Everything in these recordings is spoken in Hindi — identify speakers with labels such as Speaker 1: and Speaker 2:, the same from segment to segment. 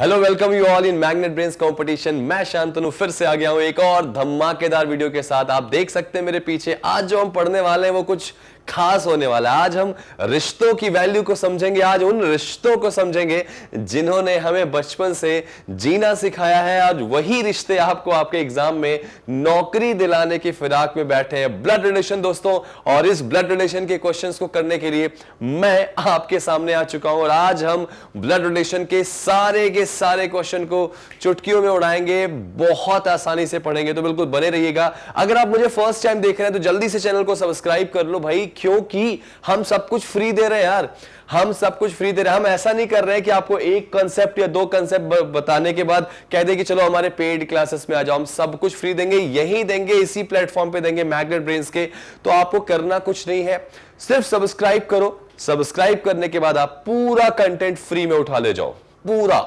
Speaker 1: Hello, welcome you all in magnet brains competition. मैं शांतनु फिर से आ गया हूं एक और धमाकेदार वीडियो के साथ। आप देख सकते हैं मेरे पीछे आज जो हम पढ़ने वाले हैं वो कुछ खास होने वाला है। आज हम रिश्तों की वैल्यू को समझेंगे, आज उन रिश्तों को समझेंगे जिन्होंने हमें बचपन से जीना सिखाया है। आज वही रिश्ते आपको आपके एग्जाम में नौकरी दिलाने की फिराक में बैठे हैं, ब्लड रिलेशन दोस्तों। और इस ब्लड रिलेशन के क्वेश्चंस को करने के लिए मैं आपके सामने आ चुका हूं और आज हम ब्लड रिलेशन के सारे क्वेश्चन को चुटकियों में उड़ाएंगे, बहुत आसानी से पढ़ेंगे, तो बिल्कुल बने रहिएगा। अगर आप मुझे फर्स्ट टाइम देख रहे हैं तो जल्दी से चैनल को सब्सक्राइब कर लो भाई, क्योंकि हम सब कुछ फ्री दे रहे हैं यार, हम सब कुछ फ्री दे रहे हैं। हम ऐसा नहीं कर रहे हैं कि आपको एक कांसेप्ट या दो कांसेप्ट बताने के बाद कह दे कि चलो हमारे पेड क्लासेस में आ जाओ। हम सब कुछ फ्री देंगे, यही देंगे, इसी प्लेटफॉर्म पे देंगे, मैग्नेट ब्रेन्स के। तो आपको करना कुछ नहीं है, सिर्फ सब्सक्राइब करो। सब्सक्राइब करने के बाद आप पूरा कंटेंट फ्री में उठा ले जाओ, पूरा।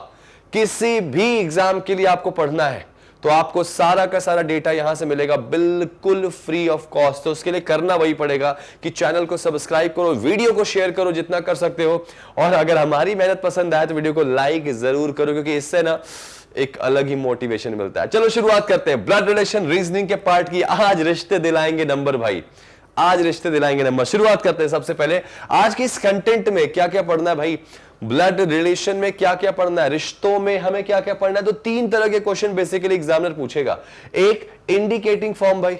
Speaker 1: किसी भी एग्जाम के लिए आपको पढ़ना है तो आपको सारा का सारा डेटा यहां से मिलेगा बिल्कुल फ्री ऑफ कॉस्ट। तो उसके लिए करना वही पड़ेगा कि चैनल को सब्सक्राइब करो, वीडियो को शेयर करो जितना कर सकते हो, और अगर हमारी मेहनत पसंद आए तो वीडियो को लाइक जरूर करो, क्योंकि इससे ना एक अलग ही मोटिवेशन मिलता है। चलो शुरुआत करते हैं ब्लड रिलेशन रीजनिंग के पार्ट की। आज रिश्ते दिलाएंगे नंबर भाई, आज रिश्ते दिलाएंगे नंबर। शुरुआत करते हैं सबसे पहले आज के इस कंटेंट में क्या क्या पढ़ना है भाई। ब्लड रिलेशन में क्या क्या पढ़ना है, रिश्तों में हमें क्या क्या पढ़ना है। तो तीन तरह के क्वेश्चन बेसिकली एग्जामिनर पूछेगा। एक इंडिकेटिंग फॉर्म भाई,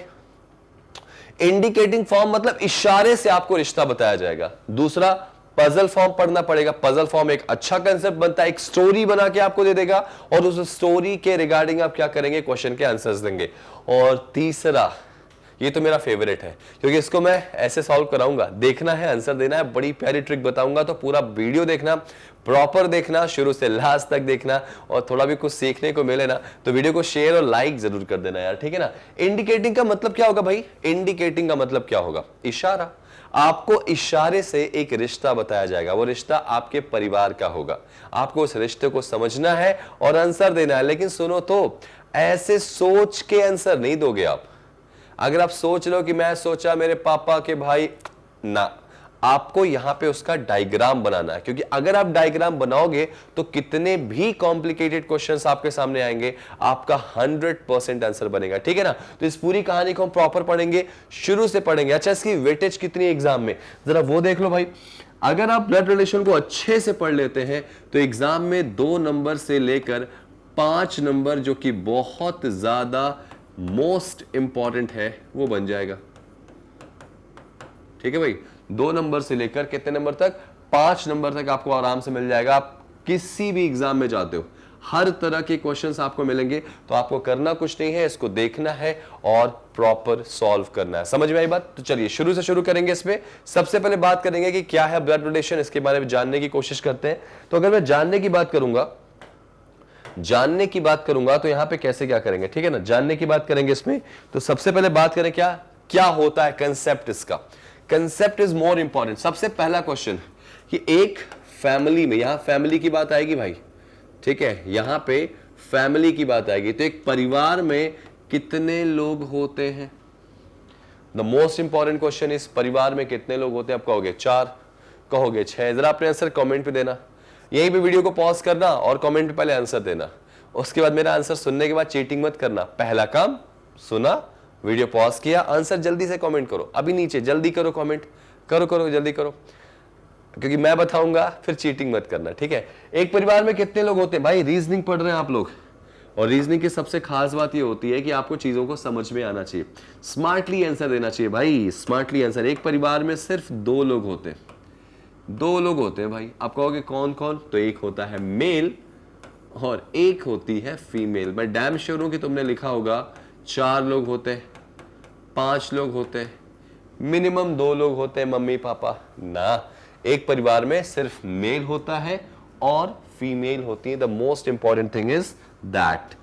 Speaker 1: इंडिकेटिंग फॉर्म मतलब इशारे से आपको रिश्ता बताया जाएगा। दूसरा पजल फॉर्म पढ़ना पड़ेगा। पजल फॉर्म एक अच्छा कंसेप्ट बनता है, एक स्टोरी बना के आपको दे देगा और उस स्टोरी के रिगार्डिंग आप क्या करेंगे, क्वेश्चन के आंसर्स देंगे। और तीसरा, ये तो मेरा फेवरेट है क्योंकि इसको मैं ऐसे सॉल्व कराऊंगा, देखना है, आंसर देना है, बड़ी प्यारी ट्रिक बताऊंगा। तो पूरा वीडियो देखना, प्रॉपर देखना, शुरू से लास्ट तक देखना, और थोड़ा भी कुछ सीखने को मिले ना तो वीडियो को शेयर और लाइक जरूर कर देना यार, ठीक है ना। इंडिकेटिंग का मतलब क्या होगा भाई, इंडिकेटिंग का मतलब क्या होगा, इशारा। आपको इशारे से एक रिश्ता बताया जाएगा, वो रिश्ता आपके परिवार का होगा। आपको उस रिश्ते को समझना है और आंसर देना है। लेकिन सुनो तो, ऐसे सोच के आंसर नहीं दोगे आप। अगर आप सोच रहे हो कि मैं सोचा मेरे पापा के भाई, ना, आपको यहां पे उसका डायग्राम बनाना है। क्योंकि अगर आप डायग्राम बनाओगे तो कितने भी कॉम्प्लिकेटेड क्वेश्चंस आपके सामने आएंगे, आपका 100% आंसर बनेगा, ठीक है ना। तो इस पूरी कहानी को हम प्रॉपर पढ़ेंगे, शुरू से पढ़ेंगे। अच्छा, इसकी वेटेज कितनी एग्जाम में, जरा वो देख लो भाई। अगर आप ब्लड रिलेशन को अच्छे से पढ़ लेते हैं तो एग्जाम में 2 नंबर से लेकर 5 नंबर, जो कि बहुत ज्यादा मोस्ट इंपॉर्टेंट है, वो बन जाएगा, ठीक है भाई। 2 नंबर से लेकर कितने नंबर तक, 5 नंबर तक आपको आराम से मिल जाएगा। आप किसी भी एग्जाम में जाते हो, हर तरह के क्वेश्चंस आपको मिलेंगे। तो आपको करना कुछ नहीं है, इसको देखना है और प्रॉपर सॉल्व करना है। समझ में आई बात। तो चलिए शुरू से शुरू करेंगे। इसमें सबसे पहले बात करेंगे कि क्या है ब्लड रिलेशन, इसके बारे में जानने की कोशिश करते हैं। तो अगर मैं जानने की बात करूंगा तो यहां पे कैसे क्या करेंगे, ठीक है ना। जानने की बात करेंगे इसमें, तो सबसे पहले बात करें क्या क्या होता है कंसेप्ट। इसका कंसेप्ट इज मोर इंपॉर्टेंट। सबसे पहला क्वेश्चन कि एक फैमिली में, यहां फैमिली की बात आएगी भाई, ठीक है, यहां पे फैमिली की बात आएगी। तो एक परिवार में कितने लोग होते हैं। The most important question is परिवार में कितने लोग होते हैं। आप कहोगे 4, कहोगे 6, जरा अपने आंसर कमेंट पे देना। यहीं पे वीडियो को पॉज करना और कमेंट पे पहले आंसर देना। उसके बाद मेरा आंसर सुनने के बाद चीटिंग मत करना। पहला काम सुना, वीडियो पॉज किया, आंसर जल्दी से कमेंट करो। अभी नीचे जल्दी करो, कमेंट करो जल्दी करो, क्योंकि मैं बताऊंगा, फिर चीटिंग मत करना, ठीक है। एक परिवार में कितने लोग होते हैं भाई, रीजनिंग पढ़ रहे हैं आप लोग, और रीजनिंग की सबसे खास बात ये होती है कि आपको चीजों को समझ में आना चाहिए, स्मार्टली आंसर देना चाहिए भाई, स्मार्टली आंसर। एक परिवार में सिर्फ 2 लोग होते हैं, 2 लोग होते हैं भाई। आप कहोगे कौन कौन, तो एक होता है मेल और एक होती है फीमेल। मैं डैम श्योर हूं कि तुमने लिखा होगा 4 लोग होते हैं, 5 लोग होते हैं, मिनिमम 2 लोग होते हैं, मम्मी पापा ना। एक परिवार में सिर्फ मेल होता है और फीमेल होती है। The most important thing is that.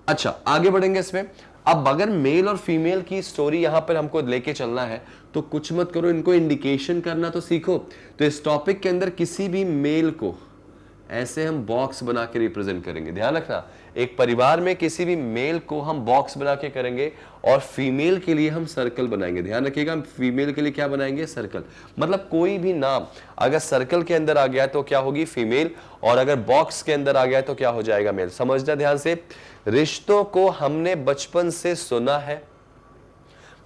Speaker 1: अच्छा, आगे बढ़ेंगे इसमें। अब अगर मेल और फीमेल की स्टोरी यहां पर हमको लेके चलना है तो कुछ मत करो, इनको इंडिकेशन करना तो सीखो। तो इस टॉपिक के अंदर किसी भी मेल को ऐसे हम बॉक्स बना के रिप्रेजेंट करेंगे। ध्यान रखना, एक परिवार में किसी भी मेल को हम बॉक्स बना के करेंगे और फीमेल के लिए हम सर्कल बनाएंगे। ध्यान रखिएगा, हम फीमेल के लिए क्या बनाएंगे? सर्कल। मतलब कोई भी नाम अगर सर्कल के अंदर आ गया तो क्या होगी? फीमेल, और अगर बॉक्स के अंदर आ गया तो क्या हो जाएगा? मेल। समझना ध्यान से, रिश्तों को हमने बचपन से सुना है,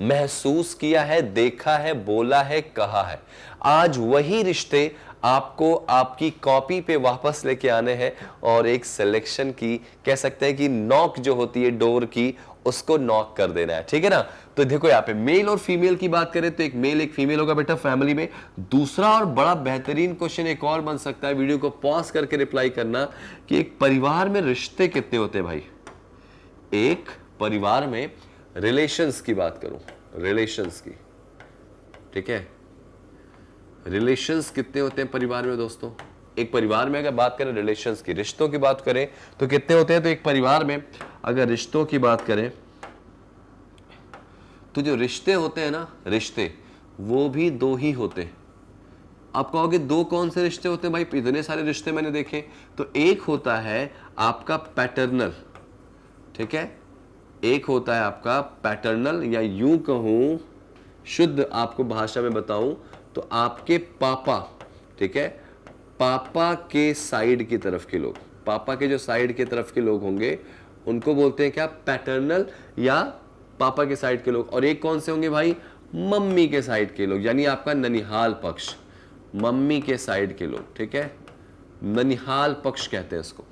Speaker 1: महसूस किया है, देखा है, बोला है, कहा है। आज वही रिश्ते आपको आपकी कॉपी पे वापस लेके आने हैं और एक सिलेक्शन की, कह सकते हैं कि नॉक जो होती है डोर की, उसको नॉक कर देना है। ठीक है ना? तो देखो यहाँ पे मेल और फीमेल की बात करें तो एक मेल एक फीमेल होगा बेटा फैमिली में। दूसरा और बड़ा बेहतरीन क्वेश्चन एक और बन सकता है, वीडियो को पॉज करके रिप्लाई करना, कि एक परिवार में रिश्ते कितने होते हैं भाई? एक परिवार में रिलेशंस की बात करूं, रिलेशंस की, ठीक है, रिलेशंस कितने होते हैं परिवार में दोस्तों? एक परिवार में अगर बात करें रिलेशंस की, रिश्तों की बात करें तो कितने होते हैं? तो एक परिवार में अगर रिश्तों की बात करें तो जो रिश्ते होते हैं ना, रिश्ते वो भी दो ही होते हैं। आप कहोगे दो कौन से रिश्ते होते हैं भाई? इतने सारे रिश्ते मैंने देखे। तो एक होता है आपका पैटर्नल, ठीक है, एक होता है आपका पैटर्नल, या यूं कहूं, शुद्ध आपको भाषा में बताऊं तो आपके पापा, ठीक है, पापा के साइड की तरफ के लोग, पापा के जो साइड की तरफ के लोग होंगे उनको बोलते हैं क्या? पैटर्नल, या पापा के साइड के लोग। और एक कौन से होंगे भाई? मम्मी के साइड के लोग, यानी आपका ननिहाल पक्ष, मम्मी के साइड के लोग, ठीक है, ननिहाल पक्ष कहते हैं इसको।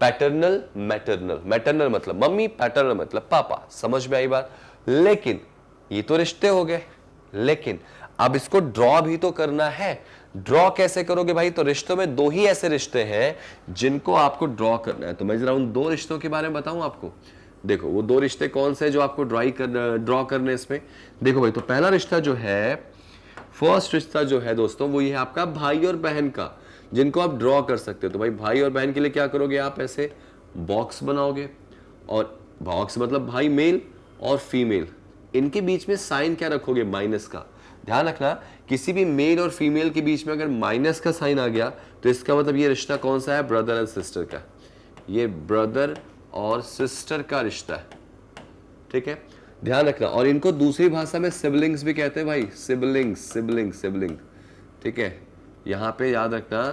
Speaker 1: पैटर्नल, मैटरनल, मैटरनल मतलब मम्मी, पैटर्नल मतलब पापा। समझ में आई बात? लेकिन ये तो रिश्ते हो गए, लेकिन अब इसको ड्रॉ भी तो करना है। ड्रॉ कैसे करोगे भाई? तो रिश्तों में दो ही ऐसे रिश्ते हैं जिनको आपको ड्रॉ करना है। तो मैं जरा उन दो रिश्तों के बारे में बताऊं आपको। देखो वो दो रिश्ते कौन से जो आपको ड्रॉ करने इसमें। देखो भाई, तो पहला रिश्ता जो है, फर्स्ट रिश्ता जो है दोस्तों, वो ये है आपका भाई और बहन का, जिनको आप ड्रॉ कर सकते हो। तो भाई भाई और बहन के लिए क्या करोगे? आप ऐसे बॉक्स बनाओगे, और बॉक्स मतलब भाई मेल और फीमेल, इनके बीच में साइन क्या रखोगे? माइनस का। ध्यान रखना, किसी भी मेल और फीमेल के बीच में अगर माइनस का साइन आ गया तो इसका मतलब ये रिश्ता कौन सा है? ब्रदर एंड सिस्टर का। ये ब्रदर और सिस्टर का रिश्ता है, ठीक है, ध्यान रखना। और इनको दूसरी भाषा में सिबलिंग्स भी कहते हैं भाई, सिबलिंग्स, सिबलिंग, सिबलिंग, ठीक है। यहां पे याद रखना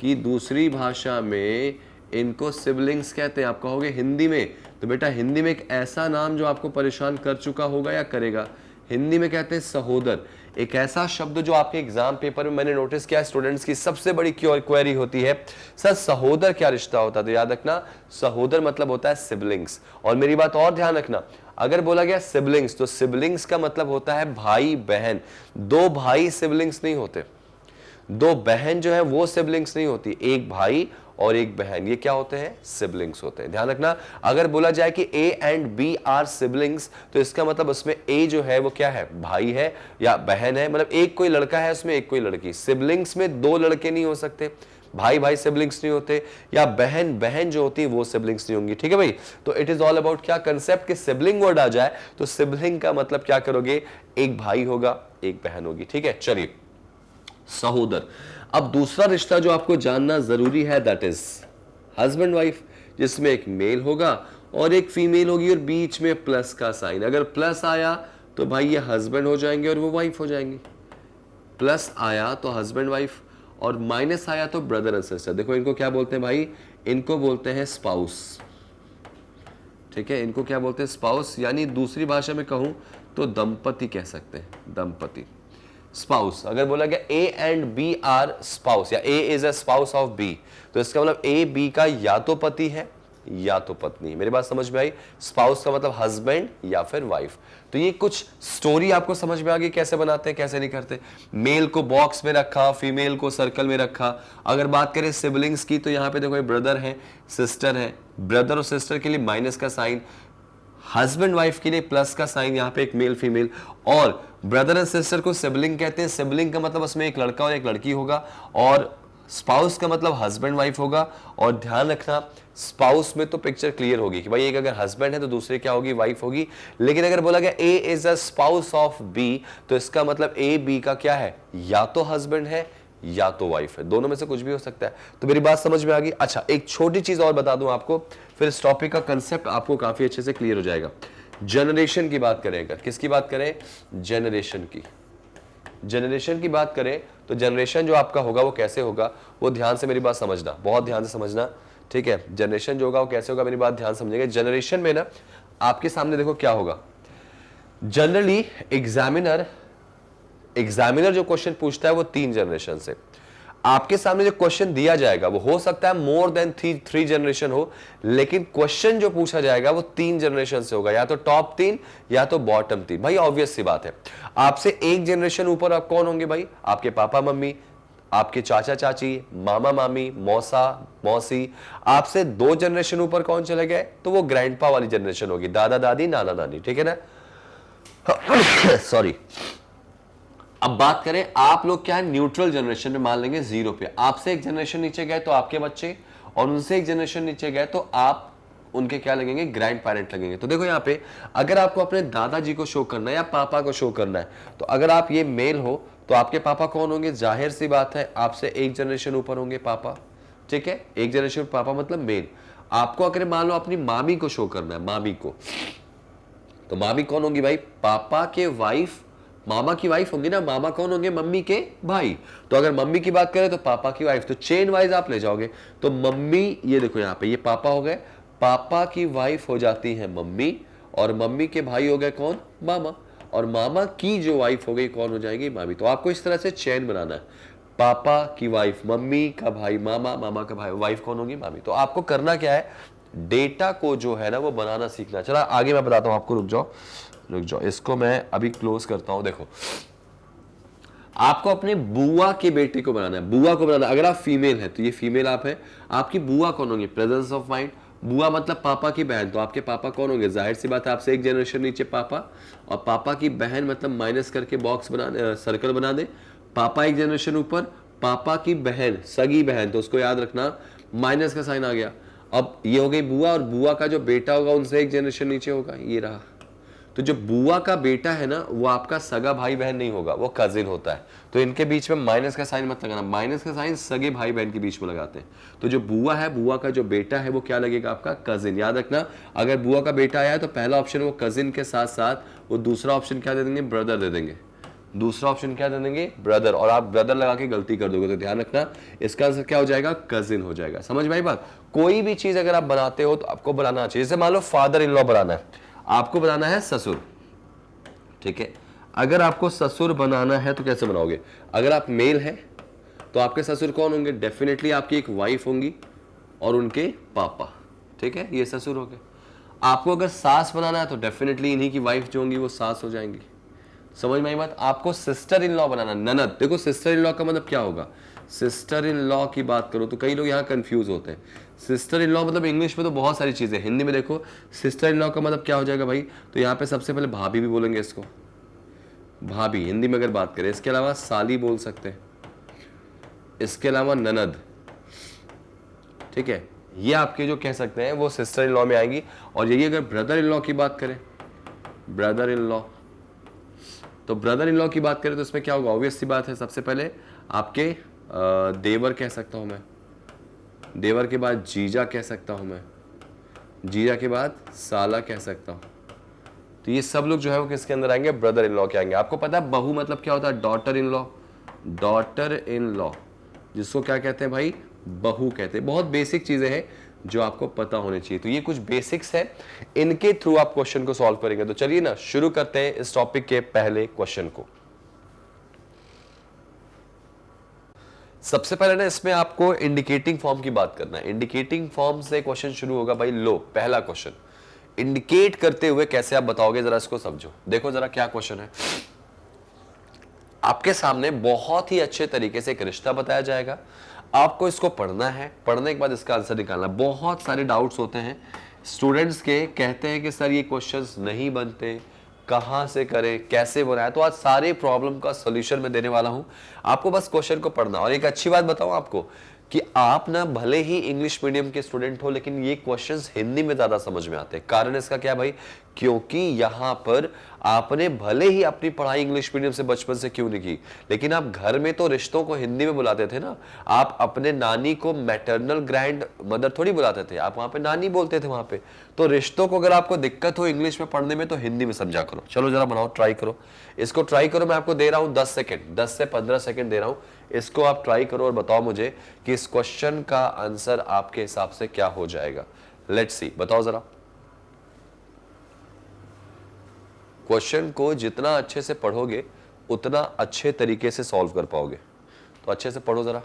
Speaker 1: कि दूसरी भाषा में इनको सिबलिंग्स कहते हैं। आप कहोगे हिंदी में, तो बेटा हिंदी में एक ऐसा नाम जो आपको परेशान कर चुका होगा या करेगा, हिंदी में कहते हैं सहोदर। एक ऐसा शब्द जो आपके एग्जाम पेपर में मैंने नोटिस किया, स्टूडेंट्स की सबसे बड़ी क्वेरी होती है, सर सहोदर क्या रिश्ता होता है? तो याद रखना, सहोदर मतलब होता है सिबलिंग्स। और मेरी बात और ध्यान रखना, अगर बोला गया सिबलिंग्स, तो सिबलिंग्स का मतलब होता है भाई बहन। दो भाई सिबलिंग्स नहीं होते, दो बहन जो है वो सिबलिंग्स नहीं होती, एक भाई और एक बहन, ये क्या होते हैं? सिबलिंग्स होते हैं। ध्यान रखना, अगर बोला जाए कि A and B are siblings, तो इसका मतलब उसमें ए जो है वो क्या है? भाई है या बहन है, मतलब एक कोई लड़का है उसमें, एक कोई लड़की। सिबलिंग्स में दो लड़के नहीं हो सकते, भाई भाई सिबलिंग्स नहीं होते, या बहन बहन जो होती है वो सिबलिंग्स नहीं होंगी, ठीक है भाई। तो इट इज ऑल अबाउट क्या कंसेप्ट के सिबलिंग वर्ड आ जाए तो सिबलिंग का मतलब क्या करोगे? एक भाई होगा, एक बहन होगी, ठीक है। चलिए, सहोदर। अब दूसरा रिश्ता जो आपको जानना जरूरी है, दैट इज हस्बैंड वाइफ, जिसमें एक मेल होगा और एक फीमेल होगी और बीच में प्लस का साइन। अगर प्लस आया तो भाई ये हस्बैंड हो जाएंगे और वो वाइफ हो जाएंगी। प्लस आया तो हस्बैंड वाइफ, और माइनस आया तो ब्रदर एंड सिस्टर। देखो इनको क्या बोलते हैं भाई? इनको बोलते हैं स्पाउस, ठीक है, इनको क्या बोलते हैं? स्पाउस, यानी दूसरी भाषा में कहूं तो दंपति कह सकते हैं, दंपति, स्पाउस। अगर बोला गया A and B are spouse, या A is a spouse of B, तो इसका मतलब ए बी का या तो पति है या तो पत्नी। मेरी बात समझ में आई? स्पाउस का मतलब हस्बैंड या फिर वाइफ। तो ये कुछ स्टोरी आपको समझ में आ गई कैसे बनाते हैं, कैसे नहीं करते। मेल को बॉक्स में रखा, फीमेल को सर्कल में रखा। अगर बात करें सिबलिंग्स की, तो यहाँ पे देखो ब्रदर है, सिस्टर है, ब्रदर और सिस्टर के लिए माइनस का साइन, हस्बैंड वाइफ के लिए प्लस का साइन, यहाँ पे एक मेल फीमेल। और ब्रदर एंड सिस्टर को सिबलिंग कहते हैं। सिबलिंग का मतलब उसमें एक लड़का और एक लड़की होगा, और स्पाउस का मतलब हस्बैंड वाइफ होगा। और ध्यान रखना, स्पाउस में तो पिक्चर क्लियर होगी कि भाई एक अगर हस्बैंड है तो दूसरे क्या होगी? वाइफ होगी। लेकिन अगर बोला गया A is a spouse of B, तो इसका मतलब ए बी का क्या है? या तो हस्बैंड है या तो वाइफ है, दोनों में से कुछ भी हो सकता है। तो मेरी बात समझ में आ गई। अच्छा, एक छोटी चीज और बता दूं आपको, फिर इस टॉपिक का कंसेप्ट आपको काफी अच्छे से क्लियर हो जाएगा। जनरेशन की बात करें, अगर किसकी बात करें, जनरेशन की, जनरेशन की बात करें तो जनरेशन जो आपका होगा वो कैसे होगा, वो ध्यान से मेरी बात समझना, बहुत ध्यान से समझना, ठीक है। जनरेशन जो होगा वो कैसे होगा, मेरी बात ध्यान समझेंगे। जनरेशन में ना आपके सामने देखो क्या होगा, जनरली एग्जामिनर जो क्वेश्चन पूछता है वो 3 जनरेशन से, आपके सामने जो क्वेश्चन दिया जाएगा वो हो सकता है मोर देन 3 जनरेशन हो, लेकिन क्वेश्चन जो पूछा जाएगा वो 3 जनरेशन से होगा, या तो टॉप 3 या तो बॉटम 3। भाई ऑब्वियस सी बात है, आपसे एक जनरेशन ऊपर आप कौन होंगे भाई, आपके पापा मम्मी, आपके चाचा चाची, मामा मामी, मौसा मौसी। आपसे 2 जनरेशन ऊपर कौन चले गए, तो वो ग्रैंडपा वाली जनरेशन होगी, दादा दादी नाना नानी, ठीक है ना। सॉरी। अब बात करें, आप लोग क्या न्यूट्रल जनरेशन में मान लेंगे 0 पे, आपसे एक जनरेशन नीचे गए तो आपके बच्चे, और उनसे एक जनरेशन नीचे गए तो आप उनके क्या लगेंगे, ग्रैंड पेरेंट लगेंगे। तो देखो यहाँ पे अगर आपको अपने दादाजी को शो करना है या पापा को शो करना है, तो अगर आप ये मेल हो तो आपके पापा कौन होंगे, जाहिर सी बात है आपसे एक जनरेशन ऊपर होंगे पापा, ठीक है। एक जनरेशन पापा मतलब मेल। आपको अगर मान लो अपनी मामी को शो करना है, मामी को, तो मामी कौन होंगी भाई, पापा के वाइफ, मामा की वाइफ होंगी ना, मामा कौन होंगे, मम्मी के भाई। तो अगर मम्मी की बात करें तो पापा की वाइफ, तो चेन वाइज आप ले जाओगे। तो मम्मी, ये देखो यहाँ पे ये पापा हो गए, पापा की वाइफ हो जाती है मम्मी, और मम्मी के भाई हो गए कौन, मामा, और मामा की जो वाइफ हो गई कौन हो जाएगी, मामी। तो आपको इस तरह से चेन बनाना है, पापा की वाइफ मम्मी का भाई मामा, मामा का भाई वाइफ कौन होगी, मामी। तो आपको करना क्या है, डेटा को जो है ना वो बनाना सीखना। चला आगे मैं बताता हूं आपको, रुक जाओ, इसको मैं अभी क्लोज करता हूं। देखो, आपको अपने बुआ के बेटे को बनाना है, बुआ को बनाना। अगर आप फीमेल है तो ये फीमेल आप है, आपकी बुआ कौन होंगे, प्रेजेंस ऑफ माइंड, बुआ मतलब पापा की बहन, तो आपके पापा कौन होंगे, जाहिर सी बात है आपसे एक जनरेशन नीचे पापा, और पापा की बहन मतलब माइनस करके बॉक्स बना, सर्कल बना दे, पापा एक जनरेशन ऊपर, पापा की बहन सगी बहन, तो उसको याद रखना माइनस का साइन आ गया। अब ये हो गई बुआ, और बुआ का जो बेटा होगा उनसे एक जनरेशन नीचे होगा, ये रहा। तो जो बुआ का बेटा है ना वो आपका सगा भाई बहन नहीं होगा, वो कजिन होता है। तो इनके बीच में माइनस का साइन मत लगाना, माइनस का साइन सगे भाई बहन के बीच में लगाते हैं। तो जो बुआ है, बुआ का जो बेटा है वो क्या लगेगा, आपका कजिन। याद रखना, अगर बुआ का बेटा आया है तो पहला ऑप्शन वो कजिन के साथ साथ वो दूसरा ऑप्शन क्या दे देंगे, ब्रदर दे देंगे, दूसरा ऑप्शन क्या दे देंगे, ब्रदर। और आप ब्रदर लगा के गलती कर दोगे तो ध्यान रखना इसका आंसर क्या हो जाएगा, कजिन हो जाएगा। समझ में आई बात। कोई भी चीज अगर आप बनाते हो तो आपको बनाना चाहिए, जैसे मान लो फादर इन लॉ बनाना है, आपको बनाना है ससुर, ठीक है। अगर आपको ससुर बनाना है तो कैसे बनाओगे, अगर आप मेल हैं तो आपके ससुर कौन होंगे, डेफिनेटली आपकी एक वाइफ होंगी और उनके पापा, ठीक है, ये ससुर हो गए। आपको अगर सास बनाना है तो डेफिनेटली इन्हीं की वाइफ जो होंगी वो सास हो जाएंगी। समझ में आई बात। आपको सिस्टर इन लॉ बनाना, ननद। देखो सिस्टर इन लॉ का मतलब क्या होगा, सिस्टर इन लॉ की बात करो तो कई लोग यहाँ कंफ्यूज होते हैं। सिस्टर इन लॉ मतलब इंग्लिश में तो बहुत सारी चीजें, हिंदी में देखो सिस्टर इन लॉ का मतलब क्या हो जाएगा भाई, तो यहाँ पे सबसे पहले भाभी भी बोलेंगे इसको, भाभी हिंदी में अगर बात करें। इसके अलावा साली बोल सकते हैं, इसके अलावा ननद, ठीक है, ये आपके जो कह सकते हैं वो सिस्टर इन लॉ में आएंगी। और यही अगर ब्रदर इन लॉ की बात करें, ब्रदर इन लॉ, तो ब्रदर इन लॉ की बात करें तो इसमें क्या होगा, ऑब्वियस सी बात है, सबसे पहले आपके देवर कह सकता हूं मैं, देवर के बाद जीजा कह सकता हूं मैं, जीजा के बाद साला कह सकता हूं। तो ये सब लोग जो है वो किसके अंदर आएंगे, ब्रदर इन लॉ के आएंगे। आपको पता है बहू मतलब क्या होता है, daughter in law, daughter in law जिसको क्या कहते हैं भाई, बहू कहते हैं। बहुत बेसिक चीजें हैं जो आपको पता होनी चाहिए। तो ये कुछ बेसिक्स है, इनके थ्रू आप क्वेश्चन को सॉल्व करेंगे। तो चलिए ना शुरू करते हैं इस टॉपिक के पहले क्वेश्चन को। सबसे पहले ना इसमें आपको इंडिकेटिंग फॉर्म की बात करना है। इंडिकेटिंग फॉर्म से क्वेश्चन शुरू होगा भाई। लो पहला क्वेश्चन, इंडिकेट करते हुए कैसे आप बताओगे, जरा इसको समझो। देखो जरा क्या क्वेश्चन है, आपके सामने बहुत ही अच्छे तरीके से एक रिश्ता बताया जाएगा, आपको इसको पढ़ना है, पढ़ने के बाद इसका आंसर निकालना। बहुत सारे डाउट्स होते हैं स्टूडेंट्स के, कहते हैं कि सर ये क्वेश्चंस नहीं बनते, कहां से करें, कैसे बनाए। तो आज सारे प्रॉब्लम का सॉल्यूशन मैं देने वाला हूं, आपको बस क्वेश्चन को पढ़ना। और एक अच्छी बात बताऊं आपको, कि आप ना भले ही इंग्लिश मीडियम के स्टूडेंट हो, लेकिन ये क्वेश्चंस हिंदी में ज्यादा समझ में आते हैं। कारण इसका क्या भाई, क्योंकि यहां पर आपने भले ही अपनी पढ़ाई इंग्लिश मीडियम से बचपन से क्यों नहीं की, लेकिन आप घर में तो रिश्तों को हिंदी में बुलाते थे ना। आप अपने नानी को मैटरनल ग्रैंड मदर थोड़ी बुलाते थे, आप वहां पे नानी बोलते थे वहां पे। तो रिश्तों को अगर आपको दिक्कत हो इंग्लिश में पढ़ने में तो हिंदी में समझा करो। चलो जरा बनाओ, ट्राई करो, इसको ट्राई करो। मैं आपको दे रहा हूं 10 सेकेंड, 10 से 15 सेकेंड दे रहा हूं, इसको आप ट्राई करो और बताओ मुझे कि इस क्वेश्चन का आंसर आपके हिसाब से क्या हो जाएगा। लेट्स सी, बताओ जरा। क्वेश्चन को जितना अच्छे से पढ़ोगे उतना अच्छे तरीके से सॉल्व कर पाओगे। तो अच्छे से पढ़ो जरा।